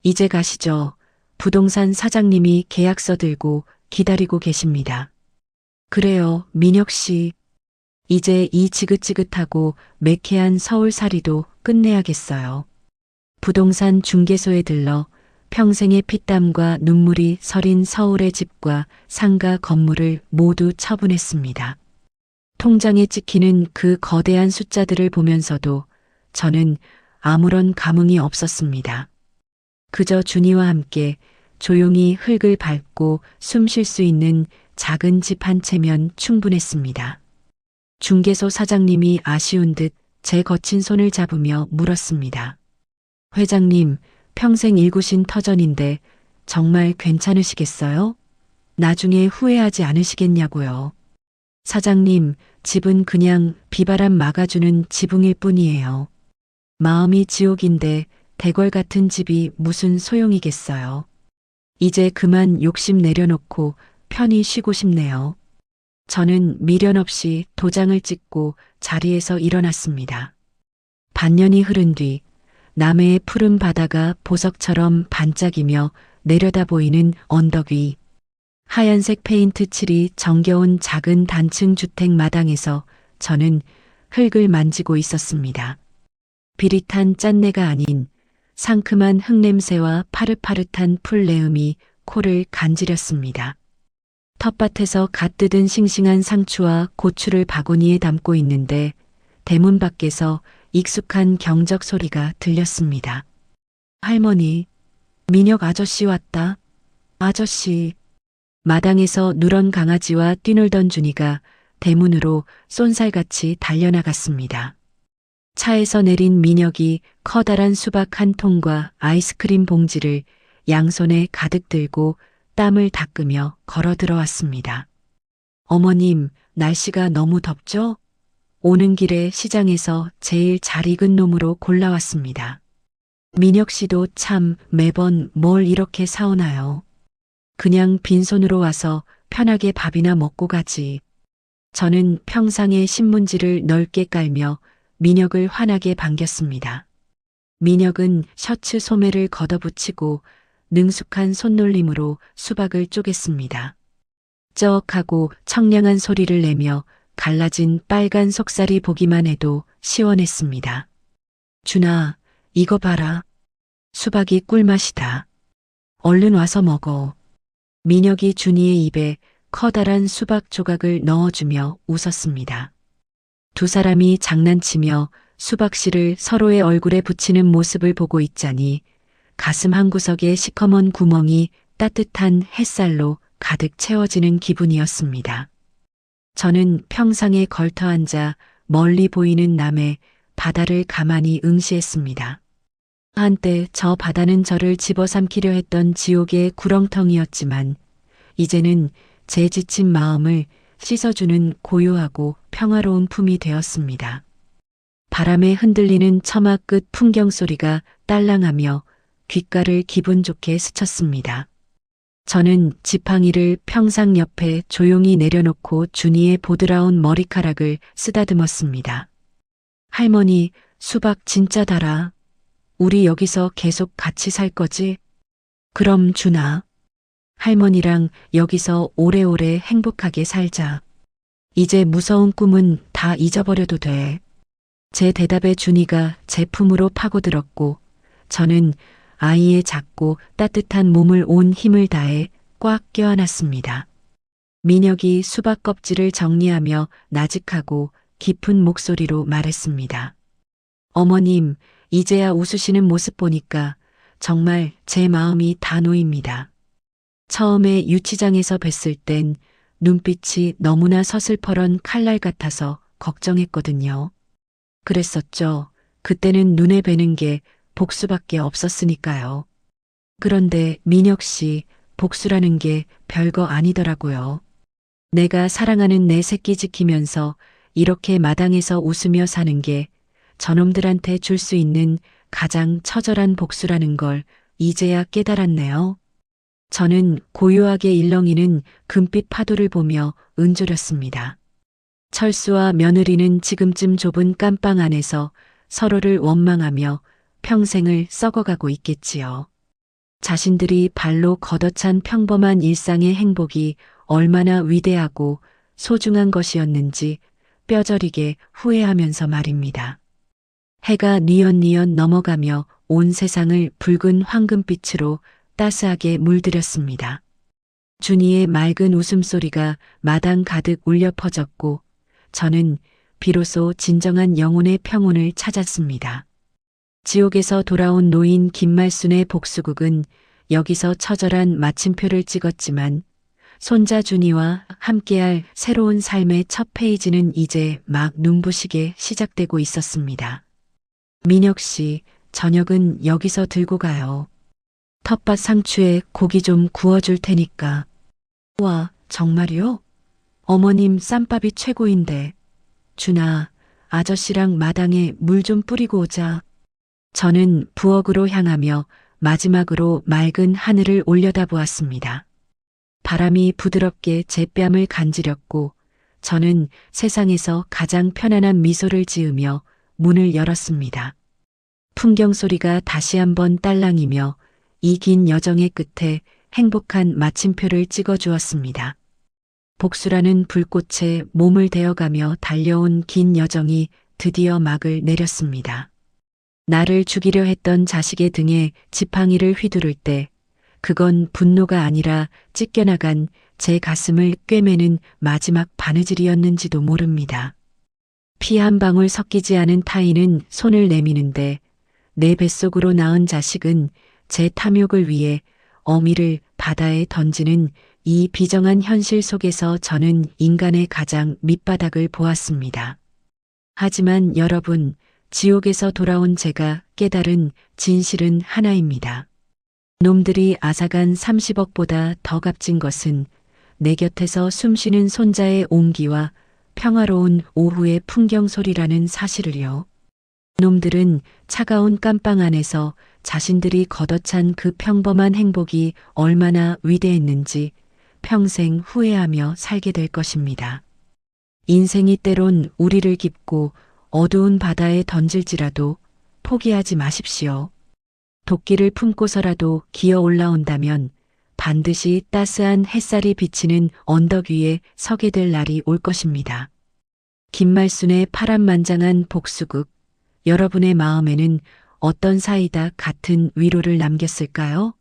이제 가시죠. 부동산 사장님이 계약서 들고 기다리고 계십니다. 그래요, 민혁 씨. 이제 이 지긋지긋하고 매캐한 서울살이도 끝내야겠어요. 부동산 중개소에 들러 평생의 피땀과 눈물이 서린 서울의 집과 상가 건물을 모두 처분했습니다. 통장에 찍히는 그 거대한 숫자들을 보면서도 저는 아무런 감흥이 없었습니다. 그저 준이와 함께 조용히 흙을 밟고 숨 쉴 수 있는 작은 집 한 채면 충분했습니다. 중개소 사장님이 아쉬운 듯 제 거친 손을 잡으며 물었습니다. 회장님, 평생 일구신 터전인데 정말 괜찮으시겠어요? 나중에 후회하지 않으시겠냐고요. 사장님, 집은 그냥 비바람 막아주는 지붕일 뿐이에요. 마음이 지옥인데 대궐 같은 집이 무슨 소용이겠어요. 이제 그만 욕심 내려놓고 편히 쉬고 싶네요. 저는 미련 없이 도장을 찍고 자리에서 일어났습니다. 반년이 흐른 뒤 남해의 푸른 바다가 보석처럼 반짝이며 내려다 보이는 언덕 위. 하얀색 페인트 칠이 정겨운 작은 단층 주택 마당에서 저는 흙을 만지고 있었습니다. 비릿한 짠내가 아닌 상큼한 흙냄새와 파릇파릇한 풀내음이 코를 간지렸습니다. 텃밭에서 갓 뜯은 싱싱한 상추와 고추를 바구니에 담고 있는데 대문 밖에서 익숙한 경적 소리가 들렸습니다. 할머니, 민혁 아저씨 왔다. 아저씨. 마당에서 누런 강아지와 뛰놀던 준이가 대문으로 쏜살같이 달려나갔습니다. 차에서 내린 민혁이 커다란 수박 한 통과 아이스크림 봉지를 양손에 가득 들고 땀을 닦으며 걸어 들어왔습니다. 어머님, 날씨가 너무 덥죠? 오는 길에 시장에서 제일 잘 익은 놈으로 골라왔습니다. 민혁 씨도 참 매번 뭘 이렇게 사오나요? 그냥 빈손으로 와서 편하게 밥이나 먹고 가지. 저는 평상에 신문지를 넓게 깔며 민혁을 환하게 반겼습니다. 민혁은 셔츠 소매를 걷어붙이고 능숙한 손놀림으로 수박을 쪼갰습니다. 쩍하고 청량한 소리를 내며 갈라진 빨간 속살이 보기만 해도 시원했습니다. 준아, 이거 봐라. 수박이 꿀맛이다. 얼른 와서 먹어. 민혁이 준이의 입에 커다란 수박 조각을 넣어주며 웃었습니다. 두 사람이 장난치며 수박씨를 서로의 얼굴에 붙이는 모습을 보고 있자니 가슴 한구석에 시커먼 구멍이 따뜻한 햇살로 가득 채워지는 기분이었습니다. 저는 평상에 걸터 앉아 멀리 보이는 남해 바다를 가만히 응시했습니다. 한때 저 바다는 저를 집어삼키려 했던 지옥의 구렁텅이였지만 이제는 제 지친 마음을 씻어주는 고요하고 평화로운 품이 되었습니다. 바람에 흔들리는 처마 끝 풍경 소리가 딸랑하며 귓가를 기분 좋게 스쳤습니다. 저는 지팡이를 평상 옆에 조용히 내려놓고 준이의 보드라운 머리카락을 쓰다듬었습니다. 할머니, 수박 진짜 달아. 우리 여기서 계속 같이 살 거지? 그럼 준아. 할머니랑 여기서 오래오래 행복하게 살자. 이제 무서운 꿈은 다 잊어버려도 돼. 제 대답에 준이가 제 품으로 파고들었고 저는 아이의 작고 따뜻한 몸을 온 힘을 다해 꽉 껴안았습니다. 민혁이 수박 껍질을 정리하며 나직하고 깊은 목소리로 말했습니다. 어머님, 이제야 웃으시는 모습 보니까 정말 제 마음이 다 놓입니다. 처음에 유치장에서 뵀을 땐 눈빛이 너무나 서슬퍼런 칼날 같아서 걱정했거든요. 그랬었죠. 그때는 눈에 뵈는 게 복수밖에 없었으니까요. 그런데 민혁 씨, 복수라는 게 별거 아니더라고요. 내가 사랑하는 내 새끼 지키면서 이렇게 마당에서 웃으며 사는 게 저놈들한테 줄 수 있는 가장 처절한 복수라는 걸 이제야 깨달았네요. 저는 고요하게 일렁이는 금빛 파도를 보며 은조렸습니다. 철수와 며느리는 지금쯤 좁은 깜방 안에서 서로를 원망하며 평생을 썩어가고 있겠지요. 자신들이 발로 걷어찬 평범한 일상의 행복이 얼마나 위대하고 소중한 것이었는지 뼈저리게 후회하면서 말입니다. 해가 뉘엿뉘엿 넘어가며 온 세상을 붉은 황금빛으로 따스하게 물들였습니다. 준이의 맑은 웃음소리가 마당 가득 울려 퍼졌고 저는 비로소 진정한 영혼의 평온을 찾았습니다. 지옥에서 돌아온 노인 김말순의 복수극은 여기서 처절한 마침표를 찍었지만 손자 준이와 함께할 새로운 삶의 첫 페이지는 이제 막 눈부시게 시작되고 있었습니다. 민혁 씨, 저녁은 여기서 들고 가요. 텃밭 상추에 고기 좀 구워줄 테니까. 와, 정말이요? 어머님 쌈밥이 최고인데. 준아, 아저씨랑 마당에 물 좀 뿌리고 오자. 저는 부엌으로 향하며 마지막으로 맑은 하늘을 올려다보았습니다. 바람이 부드럽게 제 뺨을 간지렸고 저는 세상에서 가장 편안한 미소를 지으며 문을 열었습니다. 풍경 소리가 다시 한번 딸랑이며 이 긴 여정의 끝에 행복한 마침표를 찍어 주었습니다. 복수라는 불꽃에 몸을 데워가며 달려온 긴 여정이 드디어 막을 내렸습니다. 나를 죽이려 했던 자식의 등에 지팡이를 휘두를 때 그건 분노가 아니라 찢겨나간 제 가슴을 꿰매는 마지막 바느질이었는지도 모릅니다. 피 한 방울 섞이지 않은 타인은 손을 내미는데 내 뱃속으로 낳은 자식은 제 탐욕을 위해 어미를 바다에 던지는 이 비정한 현실 속에서 저는 인간의 가장 밑바닥을 보았습니다. 하지만 여러분, 지옥에서 돌아온 제가 깨달은 진실은 하나입니다. 놈들이 앗아간 30억보다 더 값진 것은 내 곁에서 숨쉬는 손자의 온기와 평화로운 오후의 풍경 소리라는 사실을요. 놈들은 차가운 깜빵 안에서 자신들이 걷어찬 그 평범한 행복이 얼마나 위대했는지 평생 후회하며 살게 될 것입니다. 인생이 때론 우리를 깊고 어두운 바다에 던질지라도 포기하지 마십시오. 도끼를 품고서라도 기어 올라온다면 반드시 따스한 햇살이 비치는 언덕 위에 서게 될 날이 올 것입니다. 김말순의 파란만장한 복수극, 여러분의 마음에는 어떤 사이다 같은 위로를 남겼을까요?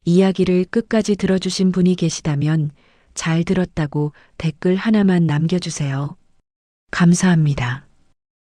이야기를 끝까지 들어주신 분이 계시다면 잘 들었다고 댓글 하나만 남겨주세요. 감사합니다.